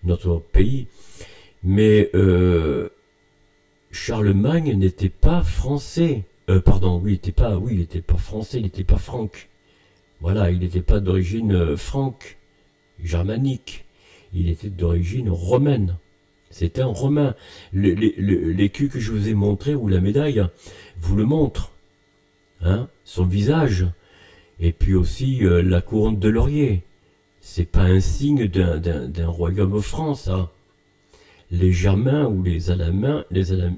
notre pays. Mais Charlemagne n'était pas français. Il n'était pas français, il n'était pas franque. Voilà, il n'était pas d'origine franque, germanique. Il était d'origine romaine. C'était un romain. L'écu que je vous ai montré, ou la médaille, vous le montre. Hein, son visage. Et puis aussi la couronne de laurier. C'est pas un signe d'un royaume franc, ça. Les Germains ou les Alamans, les Alamans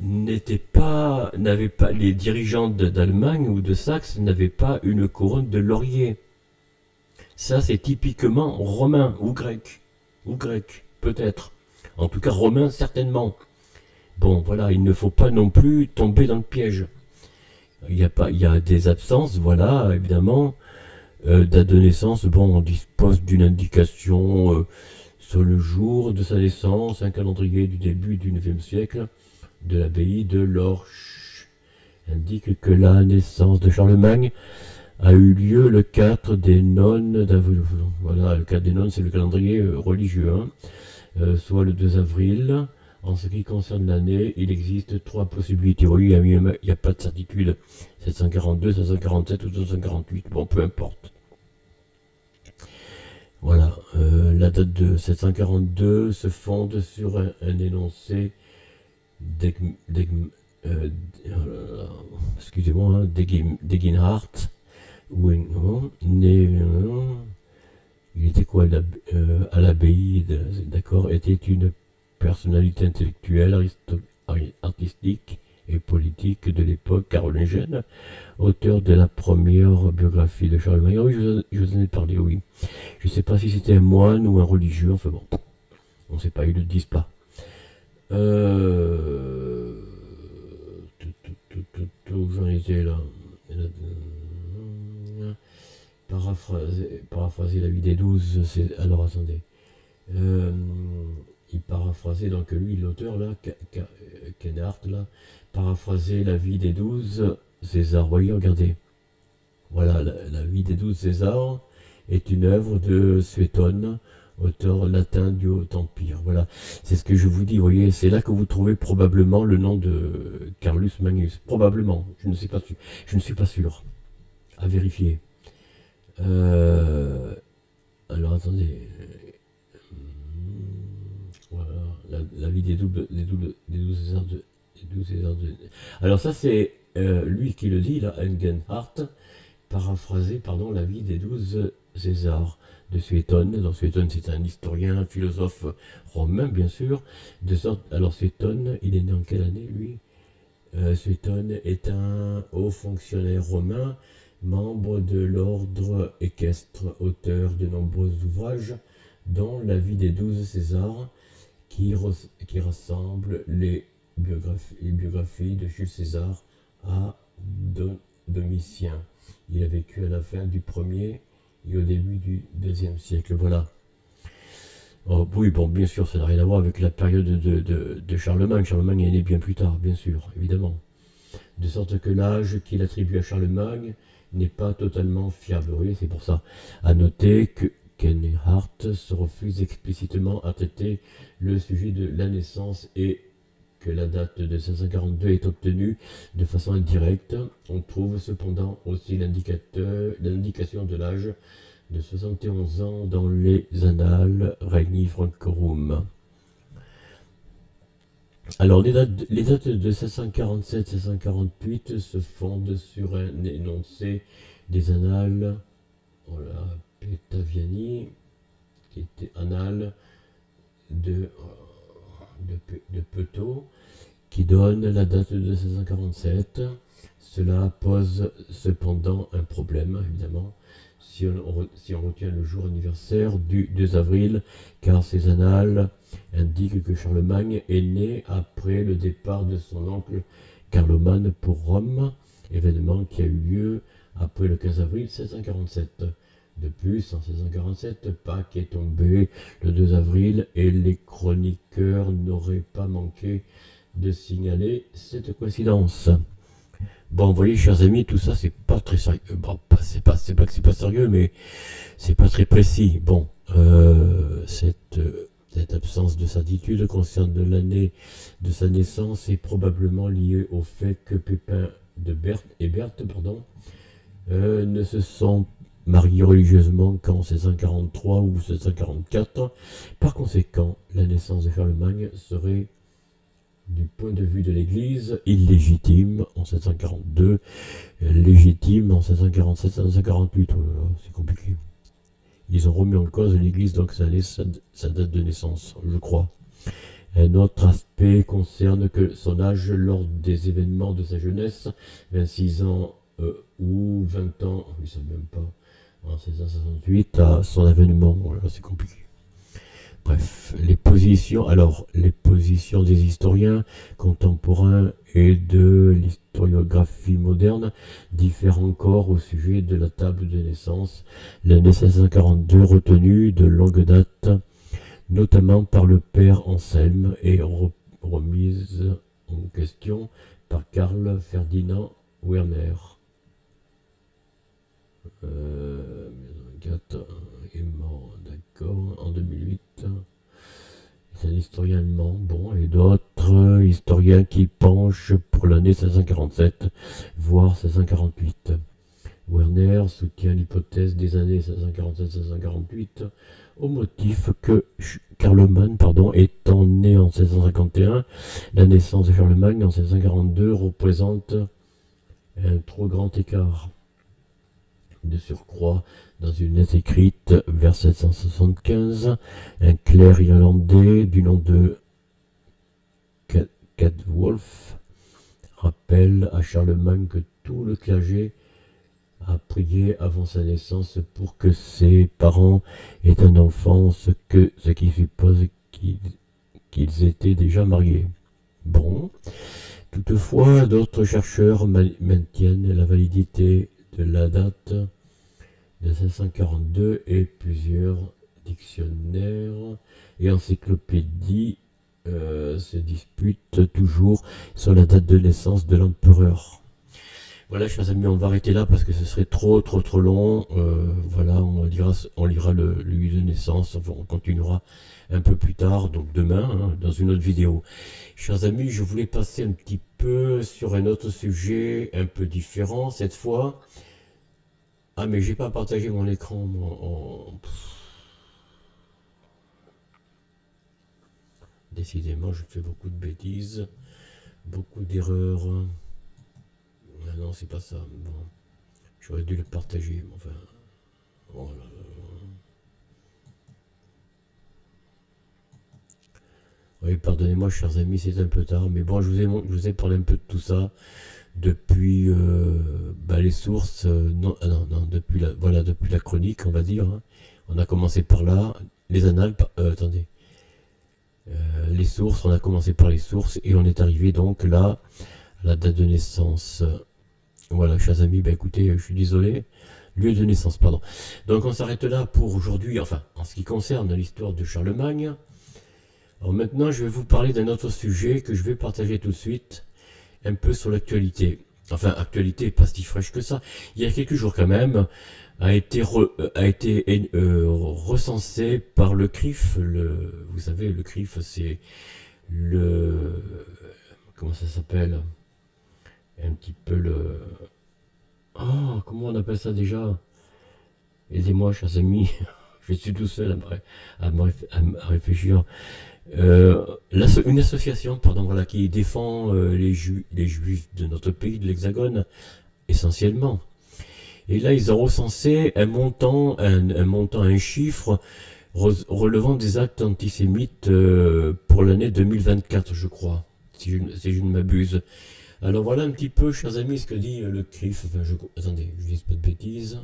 n'avaient pas, les dirigeants d'Allemagne ou de Saxe n'avaient pas une couronne de laurier. Ça, c'est typiquement romain ou grec, peut-être. En tout cas, romain, certainement. Bon, voilà, il ne faut pas non plus tomber dans le piège. Il y a des absences, voilà, évidemment. Date de naissance, bon, on dispose d'une indication sur le jour de sa naissance, un calendrier du début du IXe siècle de l'abbaye de Lorsch indique que la naissance de Charlemagne a eu lieu le 4 des nonnes d'avril. Voilà, le 4 des nonnes, c'est le calendrier religieux, hein, soit le 2 avril. En ce qui concerne l'année, il existe 3 possibilités. Oui, il n'y a pas de certitude. 742, 747 ou 748, bon, peu importe. Voilà, la date de 742 se fonde sur un énoncé Degenhardt, né, il était quoi à l'abbaye, d'accord, était une personnalité intellectuelle, artistique et politique de l'époque carolingienne, auteur de la première biographie de Charlemagne. Oui, je vous en ai parlé, oui. Je ne sais pas si c'était un moine ou un religieux, enfin bon, on ne sait pas, ils ne le disent pas. J'en étais là. Paraphraser la vie des 12, c'est. Alors attendez. Il paraphrasait donc lui, l'auteur là, Kennard là, paraphraser la vie des 12 César. Voyez, regardez. Voilà, la vie des 12 Césars est une œuvre de Suétone, auteur latin du Haut-Empire. Voilà, c'est ce que je vous dis, vous voyez, c'est là que vous trouvez probablement le nom de Carlus Magnus. Probablement, je ne suis pas sûr. À vérifier. Alors attendez. Voilà, la vie des 12 Césars de. Alors ça c'est lui qui le dit, là, Engenhardt, paraphraser la vie des 12 Césars de Suétone. Donc Suétone, c'est un historien, un philosophe romain, bien sûr. Alors Suétone, il est né en quelle année, lui? Suétone est un haut fonctionnaire romain, membre de l'ordre équestre, auteur de nombreux ouvrages, dont La vie des 12 Césars, qui rassemble les biographies de Jules César à Domitien. Il a vécu à la fin du 1er et au début du 2e siècle. Voilà. Oh, oui, bon, bien sûr, ça n'a rien à voir avec la période de Charlemagne. Charlemagne est né bien plus tard, bien sûr, évidemment. De sorte que l'âge qu'il attribue à Charlemagne n'est pas totalement fiable. Oui, c'est pour ça. À noter que Kennhardt se refuse explicitement à traiter le sujet de la naissance et que la date de 1642 est obtenue de façon indirecte, on trouve cependant aussi l'indication de l'âge de 71 ans dans les annales Regni Francorum. Alors les dates de 1647-1648 se fondent sur un énoncé des annales, voilà, Petaviani, qui était annales de Peto, qui donne la date de 1647. Cela pose cependant un problème, évidemment, si on retient le jour anniversaire du 2 avril, car ces annales indiquent que Charlemagne est né après le départ de son oncle Carloman pour Rome, événement qui a eu lieu après le 15 avril 1647. De plus, en 1647, Pâques est tombé le 2 avril et les chroniqueurs n'auraient pas manqué de signaler cette coïncidence. Bon, vous voyez, chers amis, tout ça, c'est pas très sérieux. Bon, c'est pas que c'est pas sérieux, mais c'est pas très précis. Bon, cette absence de certitude concerne l'année de sa naissance est probablement liée au fait que Pépin et Berthe, ne se sont mariés religieusement qu'en 1643 ou 1644. Par conséquent, la naissance de Charlemagne serait, du point de vue de l'Église, illégitime en 742, légitime en 747-748. C'est compliqué. Ils ont remis en cause l'Église, donc sa date de naissance, je crois. Un autre aspect concerne que son âge lors des événements de sa jeunesse, 26 ans ou 20 ans, ils ne savent même pas, en 1668, à son avènement. Voilà, c'est compliqué. Bref, les positions des historiens contemporains et de l'historiographie moderne diffèrent encore au sujet de la table de naissance. L'année 1642 retenue de longue date, notamment par le père Anselme, est remise en question par Karl Ferdinand Werner. 4 est mort, d'accord, en 2008. C'est un historien allemand, bon, et d'autres historiens qui penchent pour l'année 1647, voire 1648. Werner soutient l'hypothèse des années 1647-1648 au motif que Carloman, étant né en 1651, la naissance de Charlemagne en 1642 représente un trop grand écart. De surcroît, dans une lettre écrite vers 775, un clerc irlandais du nom de Cadwolf rappelle à Charlemagne que tout le clergé a prié avant sa naissance pour que ses parents aient un enfant, ce qui suppose qu'ils étaient déjà mariés. Bon. Toutefois, d'autres chercheurs maintiennent la validité de la date de 1642 et plusieurs dictionnaires et encyclopédies se disputent toujours sur la date de naissance de l'empereur. Voilà, chers amis, on va arrêter là parce que ce serait trop long. Voilà, on lira le lieu de naissance. On continuera un peu plus tard, donc demain, dans une autre vidéo. Chers amis, je voulais passer un petit peu sur un autre sujet, un peu différent cette fois. Ah, mais j'ai pas partagé mon écran. Décidément, je fais beaucoup de bêtises, beaucoup d'erreurs. Ah non, c'est pas ça. Bon, j'aurais dû le partager. Enfin, oh là là. Oui, pardonnez-moi, chers amis, c'est un peu tard, mais bon, je vous ai parlé un peu de tout ça depuis les sources. Depuis la chronique, on va dire. Hein. On a commencé par là, les annales. Attendez. Les sources, on a commencé par les sources et on est arrivé donc là, à la date de naissance. Voilà, chers amis, écoutez, je suis désolé. Lieu de naissance, pardon. Donc on s'arrête là pour aujourd'hui, enfin, en ce qui concerne l'histoire de Charlemagne. Alors maintenant, je vais vous parler d'un autre sujet que je vais partager tout de suite, un peu sur l'actualité. Enfin, actualité pas si fraîche que ça. Il y a quelques jours quand même, a été recensé par le CRIF. Vous savez, le CRIF, c'est comment ça s'appelle? Un petit peu le... Oh, comment on appelle ça déjà? Aidez-moi, chers amis. Je suis tout seul à réfléchir. Une association, pardon, voilà, qui défend les juifs de notre pays, de l'Hexagone, essentiellement. Et là, ils ont recensé un chiffre relevant des actes antisémites pour l'année 2024, je crois, si je ne m'abuse. Alors voilà un petit peu, chers amis, ce que dit le CRIF. Enfin, attendez, je dis pas de bêtises.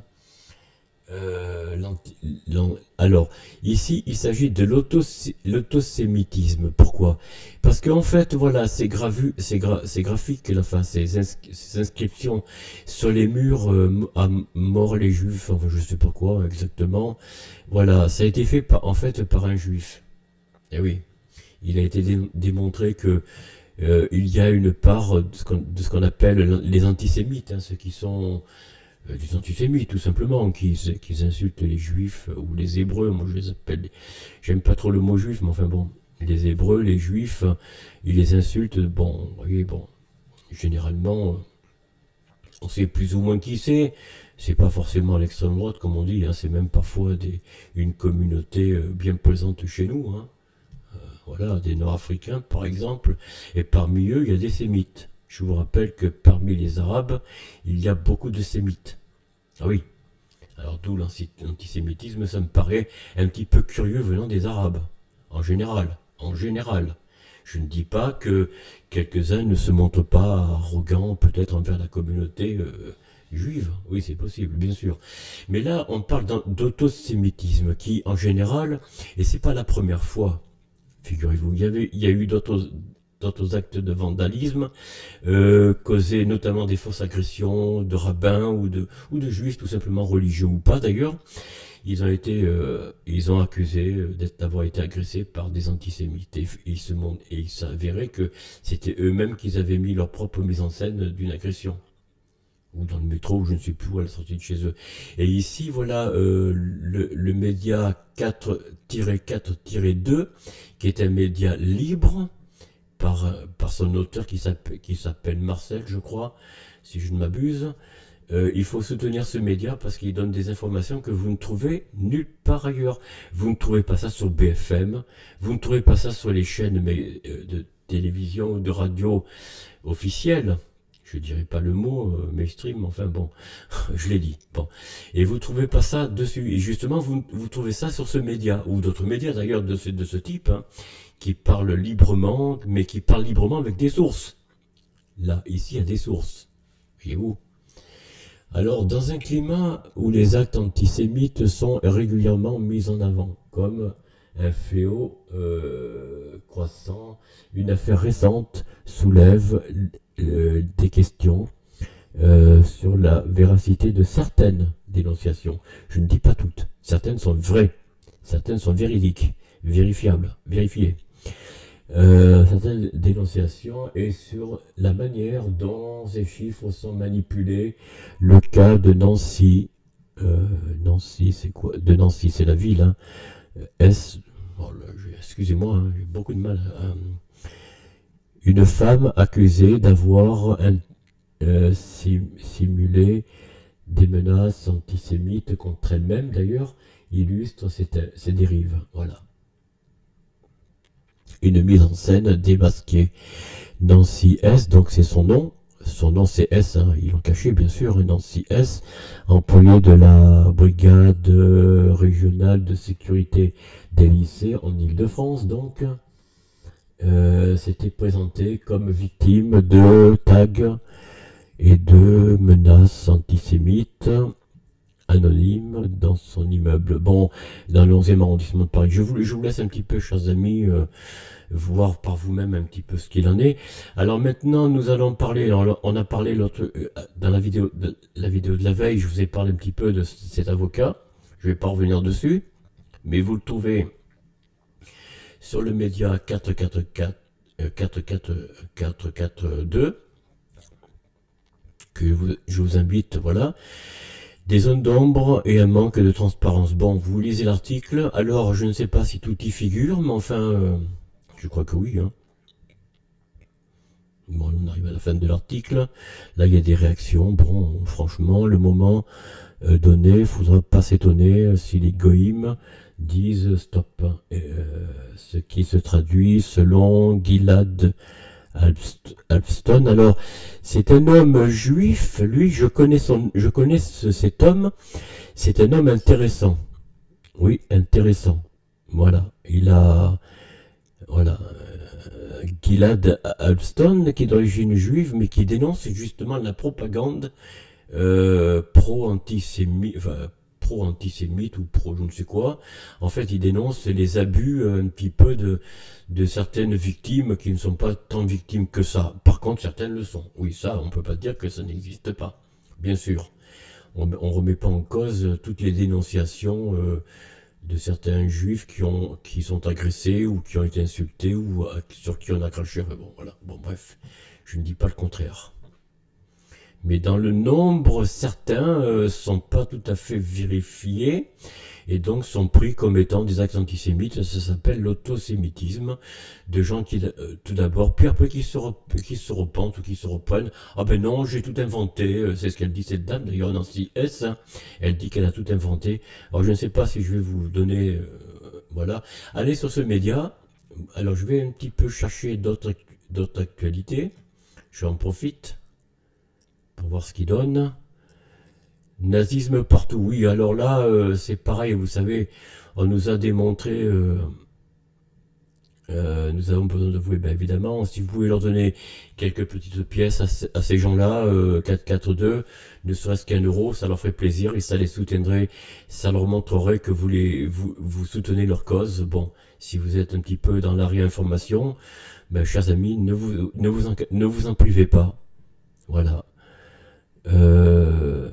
Alors, ici, il s'agit de l'autosémitisme. Pourquoi? Parce qu'en fait, voilà, ces graphiques, enfin, ces inscriptions sur les murs à mort les juifs, enfin, je sais pas quoi exactement. Voilà, ça a été fait en fait par un juif. Et oui, il a été démontré que il y a une part de ce qu'on appelle les antisémites, hein, ceux qui sont des antisémites tout simplement, qui insultent les juifs ou les hébreux. Moi je les appelle, j'aime pas trop le mot juif, mais enfin bon, les hébreux, les juifs, ils les insultent. Bon, oui, bon, généralement, on sait plus ou moins qui c'est pas forcément l'extrême droite comme on dit, hein, c'est même parfois une communauté bien présente chez nous, hein. Voilà, des Nord-Africains par exemple, et parmi eux il y a des sémites. Je vous rappelle que parmi les Arabes, il y a beaucoup de sémites. Ah oui, alors d'où l'antisémitisme, ça me paraît un petit peu curieux venant des Arabes, en général. En général. Je ne dis pas que quelques-uns ne se montrent pas arrogants peut-être envers la communauté juive. Oui, c'est possible, bien sûr. Mais là, on parle d'autosémitisme qui, en général, et c'est pas la première fois, figurez-vous, il y a eu d'autres actes de vandalisme, causés notamment des fausses agressions de rabbins ou de juifs, tout simplement religieux ou pas d'ailleurs. Ils ont accusé d'avoir été agressés par des antisémites. Et il s'avérait que c'était eux-mêmes qui avaient mis leur propre mise en scène d'une agression. Ou dans le métro, ou je ne sais plus où, à la sortie de chez eux. Et ici, voilà, le média 4-4-2, qui est un média libre, par son auteur qui s'appelle Marcel, je crois, si je ne m'abuse. Il faut soutenir ce média parce qu'il donne des informations que vous ne trouvez nulle part ailleurs. Vous ne trouvez pas ça sur BFM, vous ne trouvez pas ça sur les chaînes de télévision ou de radio officielles. Je dirais pas le mot mainstream, enfin bon, je l'ai dit. Bon, et vous trouvez pas ça dessus. Et justement, vous trouvez ça sur ce média ou d'autres médias d'ailleurs de ce type, hein, qui parlent librement, mais qui parlent librement avec des sources. Là, ici, il y a des sources. Voyez-vous? Alors, dans un climat où les actes antisémites sont régulièrement mis en avant, comme un fléau croissant, une affaire récente soulève des questions sur la véracité de certaines dénonciations. Je ne dis pas toutes. Certaines sont vraies, certaines sont véridiques, vérifiables, vérifiées. Certaines dénonciations et sur la manière dont ces chiffres sont manipulés. Le cas de Nancy, Nancy c'est quoi? De Nancy, c'est la ville, hein. Excusez-moi, hein, j'ai beaucoup de mal. Une femme accusée d'avoir simulé des menaces antisémites contre elle-même, d'ailleurs, illustre ces dérives. Voilà. Une mise en scène démasquée. Nancy S, donc c'est son nom. Son nom c'est S, hein, ils l'ont caché bien sûr. Nancy S, employée de la brigade régionale de sécurité des lycées en Île-de-France, donc s'était présentée comme victime de tags et de menaces antisémites anonymes dans son immeuble. Bon, dans le 11e arrondissement de Paris. Je vous laisse un petit peu, chers amis, voir par vous-même un petit peu ce qu'il en est. Alors maintenant, nous allons parler, alors, on a parlé dans la vidéo de la veille, je vous ai parlé un petit peu de cet avocat. Je ne vais pas revenir dessus, mais vous le trouvez sur le média 442, que je vous invite, voilà. Des zones d'ombre et un manque de transparence. Bon, vous lisez l'article, alors je ne sais pas si tout y figure, mais enfin, je crois que oui, hein. Bon, on arrive à la fin de l'article. Là, il y a des réactions. Bon, franchement, le moment donné, il ne faudra pas s'étonner si les goïms disent stop. Ce qui se traduit selon Gilad Alston. Alors, c'est un homme juif. Lui, je connais cet homme. C'est un homme intéressant. Oui, intéressant. Voilà. Il a, voilà, Gilad Alston, qui est d'origine juive, mais qui dénonce justement la propagande pro-antisémite, enfin, pro-antisémite ou pro je ne sais quoi. En fait, il dénonce les abus un petit peu de certaines victimes qui ne sont pas tant victimes que ça. Par contre, certaines le sont. Oui, ça, on ne peut pas dire que ça n'existe pas. Bien sûr. On ne remet pas en cause toutes les dénonciations de certains juifs qui sont agressés ou qui ont été insultés ou sur qui on a craché. Bon, voilà. Bon, bref. Je ne dis pas le contraire. Mais dans le nombre, certains sont pas tout à fait vérifiés et donc sont pris comme étant des actes antisémites. Ça s'appelle l'autosémitisme, de gens qui, tout d'abord, puis après qui se repentent ou qui se reprennent. Ah ben non, j'ai tout inventé. C'est ce qu'elle dit cette dame, d'ailleurs Nancy S. Hein. Elle dit qu'elle a tout inventé. Alors je ne sais pas si je vais vous donner, voilà. Allez sur ce média. Alors je vais un petit peu chercher d'autres actualités. J'en profite pour voir ce qu'il donne. Nazisme partout, oui, alors là, c'est pareil, vous savez, on nous a démontré, nous avons besoin de vous, ben évidemment, si vous pouvez leur donner quelques petites pièces à ces gens-là, 442, ne serait-ce qu'un euro, ça leur ferait plaisir et ça les soutiendrait, ça leur montrerait que vous soutenez leur cause. Bon, si vous êtes un petit peu dans la réinformation, ben, chers amis, ne vous en privez pas. Voilà. Euh,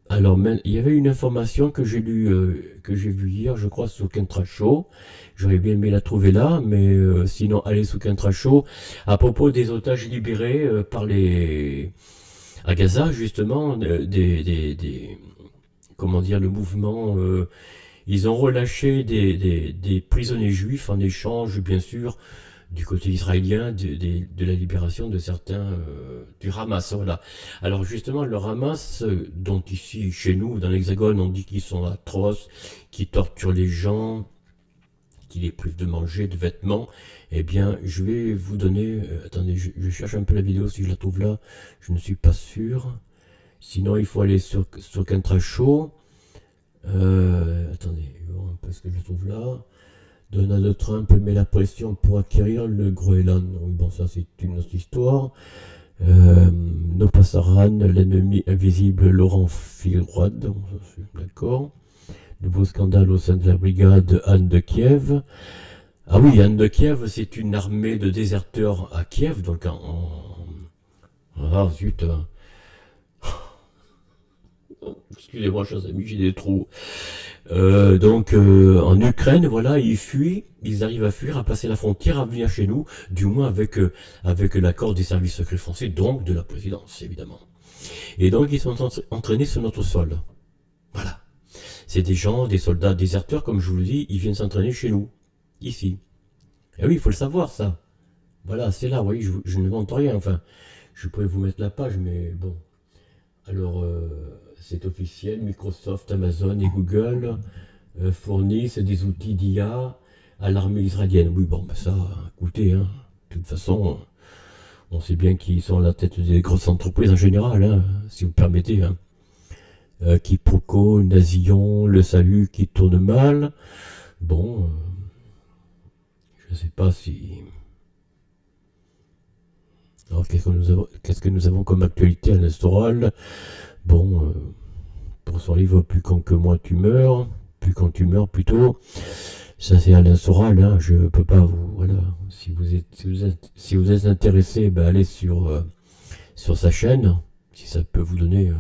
alors, il y avait une information que j'ai lue, que j'ai vue hier, je crois, sous Kentra Show. J'aurais bien aimé la trouver là, mais sinon, allez sous Kentra Show. À propos des otages libérés par les à Gaza, justement, comment dire, le mouvement. Ils ont relâché des prisonniers juifs en échange, bien sûr, du côté israélien de la libération de certains du Hamas. Voilà. Alors justement, le Hamas, dont ici, chez nous, dans l'Hexagone, on dit qu'ils sont atroces, qu'ils torturent les gens, qu'ils les privent de manger, de vêtements, eh bien, je vais vous donner... attendez, je cherche un peu la vidéo, si je la trouve là, je ne suis pas sûr. Sinon, il faut aller sur Kentra Show. Attendez, je vais voir un peu ce que je trouve là. Donald Trump met la pression pour acquérir le Groenland. Oui, bon, ça c'est une autre histoire. Nopassaran, l'ennemi invisible Laurent Filroide, d'accord. Nouveau scandale au sein de la brigade Anne de Kiev. Ah oui, Anne de Kiev, c'est une armée de déserteurs à Kiev, donc ah zut. Excusez-moi, chers amis, j'ai des trous. Donc en Ukraine, voilà, ils fuient, ils arrivent à fuir, à passer la frontière, à venir chez nous, du moins avec l'accord des services secrets français, donc de la présidence, évidemment. Et donc ils sont entraînés sur notre sol. Voilà. C'est des gens, des soldats déserteurs, comme je vous le dis, ils viennent s'entraîner chez nous, ici. Et oui, il faut le savoir, ça. Voilà, c'est là, vous voyez, je ne vante rien, enfin, je pourrais vous mettre la page, mais bon. Alors, c'est officiel, Microsoft, Amazon et Google fournissent des outils d'IA à l'armée israélienne. Oui, bon, ben ça, écoutez, hein, de toute façon, on sait bien qu'ils sont à la tête des grosses entreprises en général, hein, si vous permettez. Hein. Quiproquo, Nasillon, Le Salut qui tourne mal. Bon, je ne sais pas si... Alors, qu'est-ce que nous avons comme actualité à l'Estorale? Bon, pour son livre Plus quand que moi tu meurs, plus quand tu meurs plutôt. Ça c'est Alain Soral, hein, je peux pas vous... Voilà, si vous êtes intéressé, ben allez sur sa chaîne, si ça peut vous donner...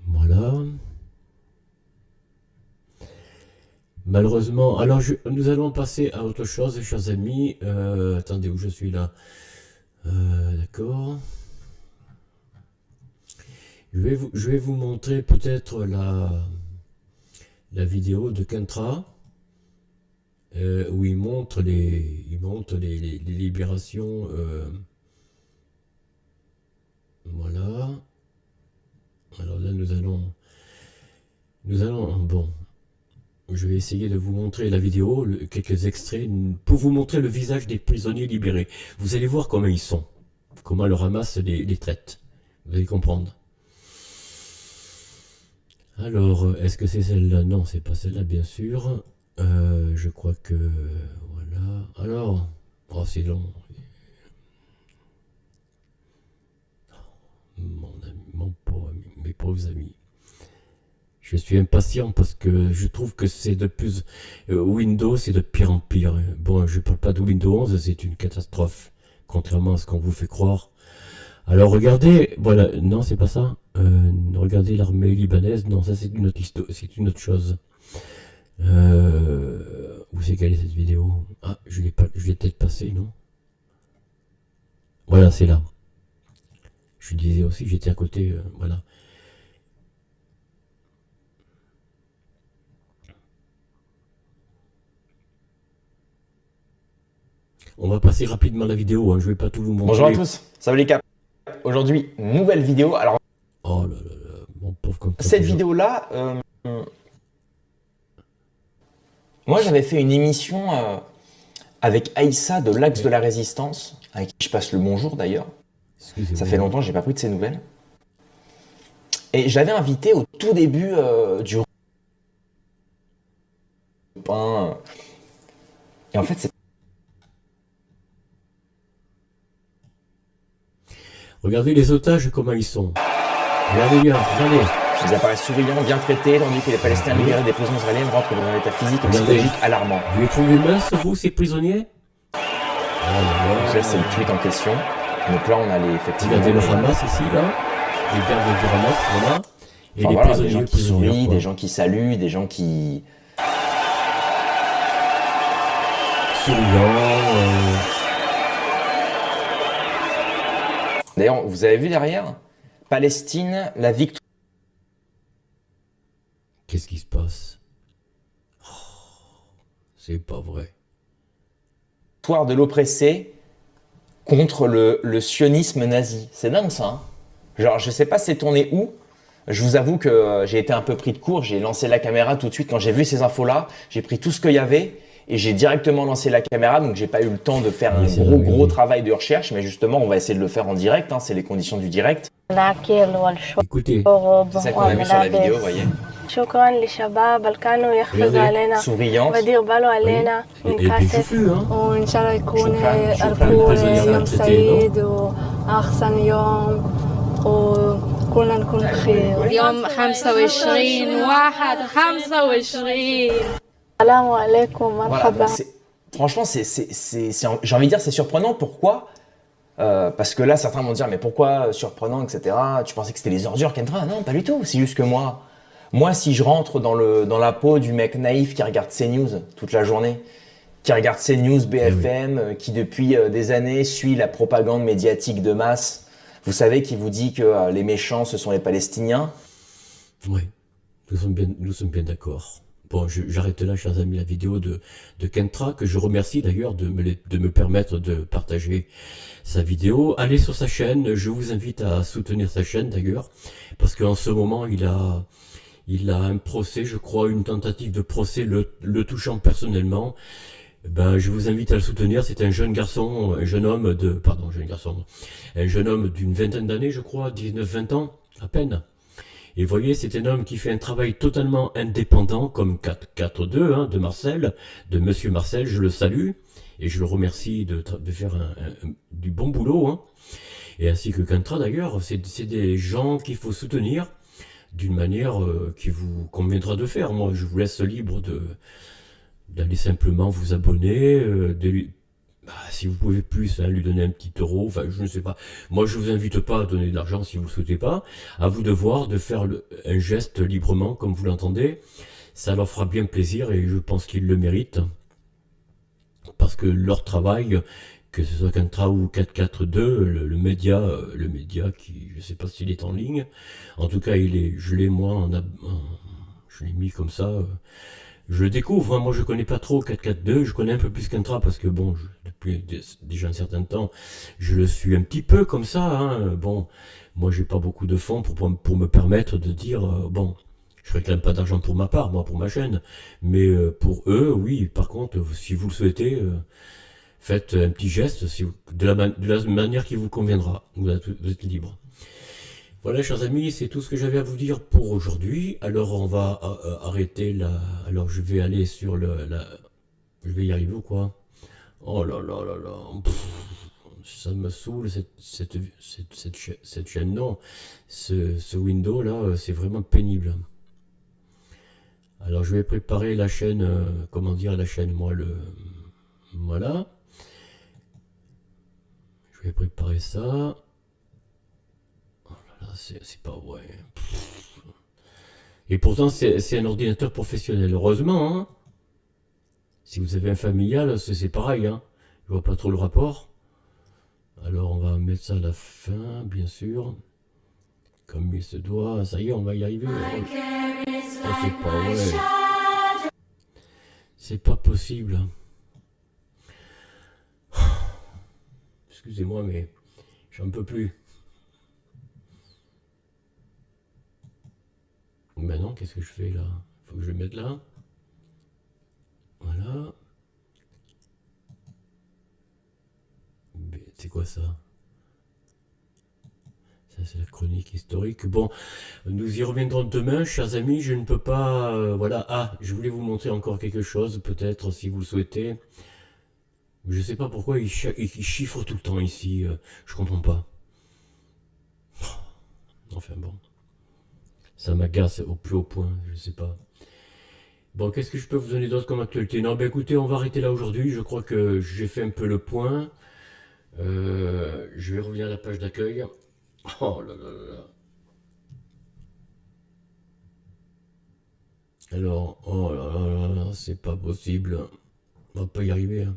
voilà. Malheureusement, alors nous allons passer à autre chose, chers amis. Attendez, où je suis là? D'accord. Je vais vous montrer peut-être la vidéo de Kentra. où il montre les libérations. Voilà. Alors là, bon, je vais essayer de vous montrer la vidéo, quelques extraits, pour vous montrer le visage des prisonniers libérés. Vous allez voir comment ils sont, comment le Hamas les traite. Vous allez comprendre. Alors, est-ce que c'est celle-là? Non, c'est pas celle-là, bien sûr. Je crois que... Voilà. Alors... Oh, c'est long. Mes pauvres amis. Je suis impatient parce que je trouve que c'est de plus... Windows, c'est de pire en pire. Bon, je parle pas de Windows 11, c'est une catastrophe. Contrairement à ce qu'on vous fait croire. Alors regardez, voilà, non c'est pas ça. Regardez l'armée libanaise, non ça c'est une autre histoire, c'est une autre chose. Où c'est qu'elle est cette vidéo? Ah, je l'ai peut-être passée, non? Voilà, c'est là. Je disais aussi, j'étais à côté, voilà. On va passer rapidement la vidéo, hein, je vais pas tout vous montrer. Bonjour à tous, salut les caps. Aujourd'hui, nouvelle vidéo. Alors, oh là là là, mon pauvre comme cette vidéo-là, moi j'avais fait une émission avec Aïssa de l'Axe de la Résistance, avec qui je passe le bonjour d'ailleurs. Ça fait longtemps que j'ai pas pris de ses nouvelles. Et j'avais invité au tout début du pain. Et en fait, c'est... Regardez les otages, comment ils sont. Regardez bien, regardez. Ils apparaissent souriants, bien traités, tandis que les Palestiniens libérés des prisons israéliennes rentrent dans un état physique et psychologique alarmant. Vous les trouvez minces, vous, ces prisonniers? Ça, c'est le tweet en question. Donc là, on a effectivement... Regardez le Hamas ici, là. Les gardes du Hamas, voilà. Et enfin, les voilà, prisonniers, des gens qui sourient, quoi. des gens qui saluent, des gens qui... Souriants. D'ailleurs, vous avez vu derrière? Palestine, la victoire... Qu'est-ce qui se passe? Oh, c'est pas vrai. de l'oppressé contre le sionisme nazi. C'est dingue ça, hein. Genre, je sais pas c'est tourné où. Je vous avoue que j'ai été un peu pris de court. J'ai lancé la caméra tout de suite quand j'ai vu ces infos-là. J'ai pris tout ce qu'il y avait et j'ai directement lancé la caméra. Donc, j'ai pas eu le temps de faire un gros travail de recherche. Mais justement, on va essayer de le faire en direct. Hein, c'est les conditions du direct. Écoutez. C'est ça qu'on a vu sur la vidéo, vous voyez. Regardez, souriante. Et puis choufflu, hein. وإن شاء الله يكون شكراً. يوم سعيد وأحسن يوم وكلنا نكون بخير. يوم 25/1/25. السلام عليكم مرحبا. Franchement, j'ai envie de dire c'est surprenant. Pourquoi parce que là, certains vont dire mais pourquoi surprenant, etc. Tu pensais que c'était les ordures, Kentra? Non, pas du tout. C'est juste que moi, si je rentre dans la peau du mec naïf qui regarde CNews toute la journée, qui regarde CNews, BFM, qui depuis des années suit la propagande médiatique de masse, vous savez, qui vous dit que les méchants, ce sont les Palestiniens. Oui, nous sommes bien d'accord. Bon, j'arrête là, chers amis, la vidéo de Kentra, que je remercie d'ailleurs de me permettre de partager sa vidéo. Allez sur sa chaîne, je vous invite à soutenir sa chaîne d'ailleurs, parce qu'en ce moment, il a un procès, je crois, une tentative de procès le touchant personnellement. Ben, je vous invite à le soutenir. C'est un jeune garçon, un jeune homme d'une vingtaine d'années, je crois, 19-20 ans, à peine. Et vous voyez, c'est un homme qui fait un travail totalement indépendant, comme 4-2, hein, de Marcel, de Monsieur Marcel, je le salue, et je le remercie de faire du bon boulot, hein. Et ainsi que Kentra d'ailleurs, c'est des gens qu'il faut soutenir, d'une manière qui vous conviendra de faire. Moi, je vous laisse libre d'aller simplement vous abonner, si vous pouvez plus, hein, lui donner un petit euro, enfin, je ne sais pas. Moi, je vous invite pas à donner de l'argent si vous ne le souhaitez pas. À vous de voir, de faire un geste librement, comme vous l'entendez. Ça leur fera bien plaisir et je pense qu'ils le méritent. Parce que leur travail, que ce soit Kentra ou 442, le média qui, je sais pas s'il est en ligne, en tout cas je l'ai mis comme ça, Je le découvre, hein. Moi je connais pas trop 442, je connais un peu plus qu'Intra parce que bon, depuis déjà un certain temps, je le suis un petit peu comme ça, hein. Bon, moi j'ai pas beaucoup de fonds pour me permettre de dire, bon, je réclame pas d'argent pour ma part, moi pour ma chaîne, mais pour eux, oui, par contre, si vous le souhaitez, faites un petit geste de la manière qui vous conviendra, vous êtes libre. Voilà, chers amis, c'est tout ce que j'avais à vous dire pour aujourd'hui. Alors, on va arrêter là. Alors, je vais aller sur je vais y arriver ou quoi? Oh là là là là. Ça me saoule, cette chaîne. Non, ce window là, c'est vraiment pénible. Alors, je vais préparer la chaîne. Comment dire la chaîne? Moi, Voilà. Je vais préparer ça. C'est pas vrai. Et pourtant, c'est un ordinateur professionnel. Heureusement, hein. Si vous avez un familial, c'est pareil, hein. Je vois pas trop le rapport. Alors, on va mettre ça à la fin, bien sûr. Comme il se doit. Ça y est, on va y arriver. Oh, c'est pas vrai. C'est pas possible. Excusez-moi, mais j'en peux plus. Maintenant, qu'est-ce que je fais là? Faut que je le mette là. Voilà. C'est quoi ça? Ça, c'est la chronique historique. Bon, nous y reviendrons demain, chers amis. Je ne peux pas... voilà. Ah, je voulais vous montrer encore quelque chose, peut-être, si vous le souhaitez. Je sais pas pourquoi il chiffre tout le temps ici. Je comprends pas. Enfin bon. Ça m'agace au plus haut point, je sais pas. Bon, qu'est-ce que je peux vous donner d'autre comme actualité? Non, ben écoutez, on va arrêter là aujourd'hui. Je crois que j'ai fait un peu le point. Je vais revenir à la page d'accueil. Oh là là là là. Alors, oh là là là, c'est pas possible. On va pas y arriver, hein.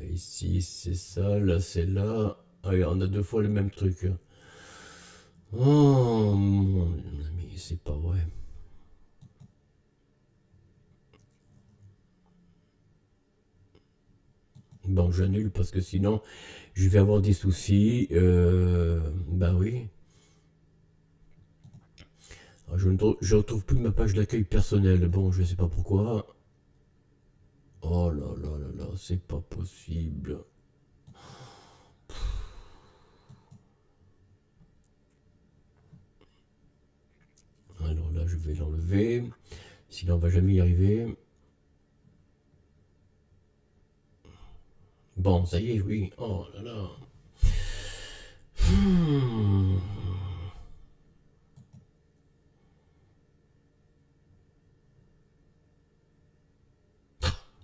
Ici, c'est ça, là, c'est là. Ah, on a deux fois le même truc. Oh, mon ami, c'est pas vrai. Bon, j'annule parce que sinon, je vais avoir des soucis. Bah oui. Je retrouve plus ma page d'accueil personnelle. Bon, je sais pas pourquoi. Oh là là là là, c'est pas possible. Alors là, je vais l'enlever. Sinon, on va jamais y arriver. Bon, ça y est, oui. Oh là là.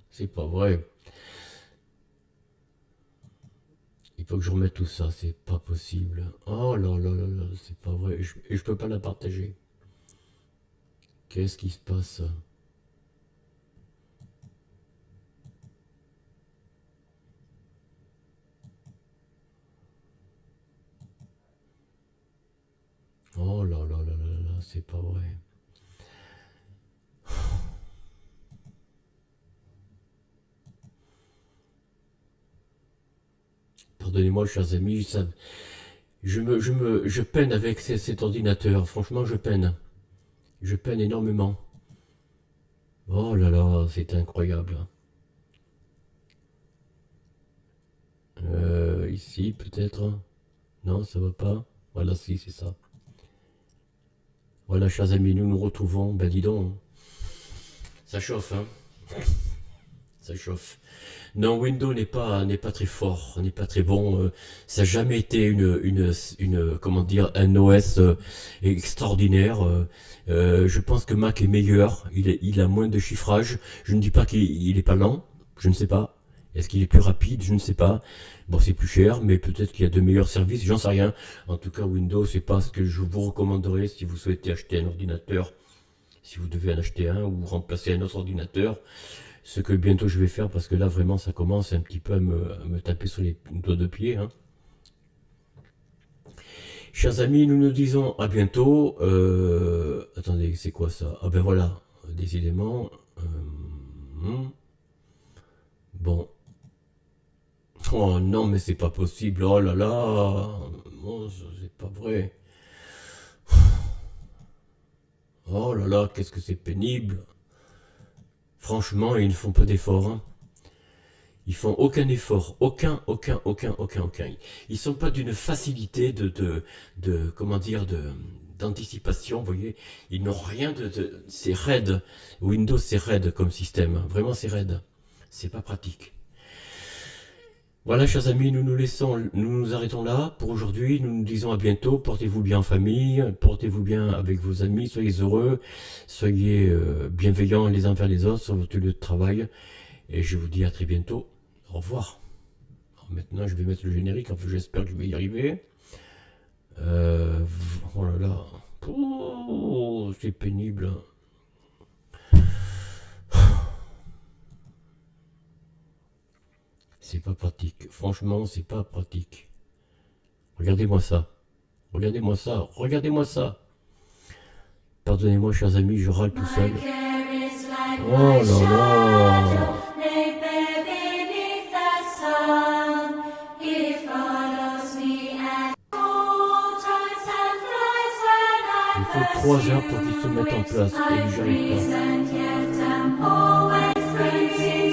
C'est pas vrai. Il faut que je remette tout ça, c'est pas possible. Oh là là là là, c'est pas vrai. Et je peux pas la partager. Qu'est-ce qui se passe? Oh là là là là là, c'est pas vrai. Pardonnez-moi, chers amis, je peine avec cet ordinateur. Franchement, je peine. Je peine énormément. Oh là là, c'est incroyable. Ici, peut-être. Non, ça va pas. Voilà, si, c'est ça. Voilà, chers amis, nous nous retrouvons. Ben dis donc, ça chauffe, hein. Ça chauffe. Non, Windows n'est pas très fort, n'est pas très bon. Ça n'a jamais été comment dire, un OS extraordinaire. Je pense que Mac est meilleur. Il a moins de chiffrage. Je ne dis pas qu'il est pas lent. Je ne sais pas. Est-ce qu'il est plus rapide? Je ne sais pas. Bon, c'est plus cher, mais peut-être qu'il y a de meilleurs services. J'en sais rien. En tout cas, Windows, c'est pas ce que je vous recommanderais si vous souhaitez acheter un ordinateur. Si vous devez en acheter un ou remplacer un autre ordinateur. Ce que bientôt je vais faire parce que là vraiment ça commence un petit peu à me taper sur les doigts de pied, hein. Chers amis, nous nous disons à bientôt. Attendez, c'est quoi ça? Ah ben voilà, décidément. Bon. Oh non, mais c'est pas possible. Oh là là. Bon, c'est pas vrai. Oh là là, qu'est-ce que c'est pénible. Franchement, ils ne font pas d'efforts. Hein. Ils font aucun effort. Aucun. Ils sont pas d'une facilité comment dire, d'anticipation, vous voyez. Ils n'ont rien c'est raide. Windows, c'est raide comme système. Hein. Vraiment, c'est raide. C'est pas pratique. Voilà, chers amis, nous nous arrêtons là pour aujourd'hui. Nous nous disons à bientôt. Portez-vous bien en famille, portez-vous bien avec vos amis, soyez heureux, soyez bienveillants les uns vers les autres sur votre lieu de travail. Et je vous dis à très bientôt. Au revoir. Alors maintenant, je vais mettre le générique. Enfin, j'espère que je vais y arriver. Oh là là. Oh, c'est pénible. C'est pas pratique. Franchement, c'est pas pratique. Regardez-moi ça. Regardez-moi ça. Regardez-moi ça. Pardonnez-moi, chers amis, je râle tout seul. Oh là là. Il faut 3 heures pour qu'ils se mettent en place et j'y arrive pas.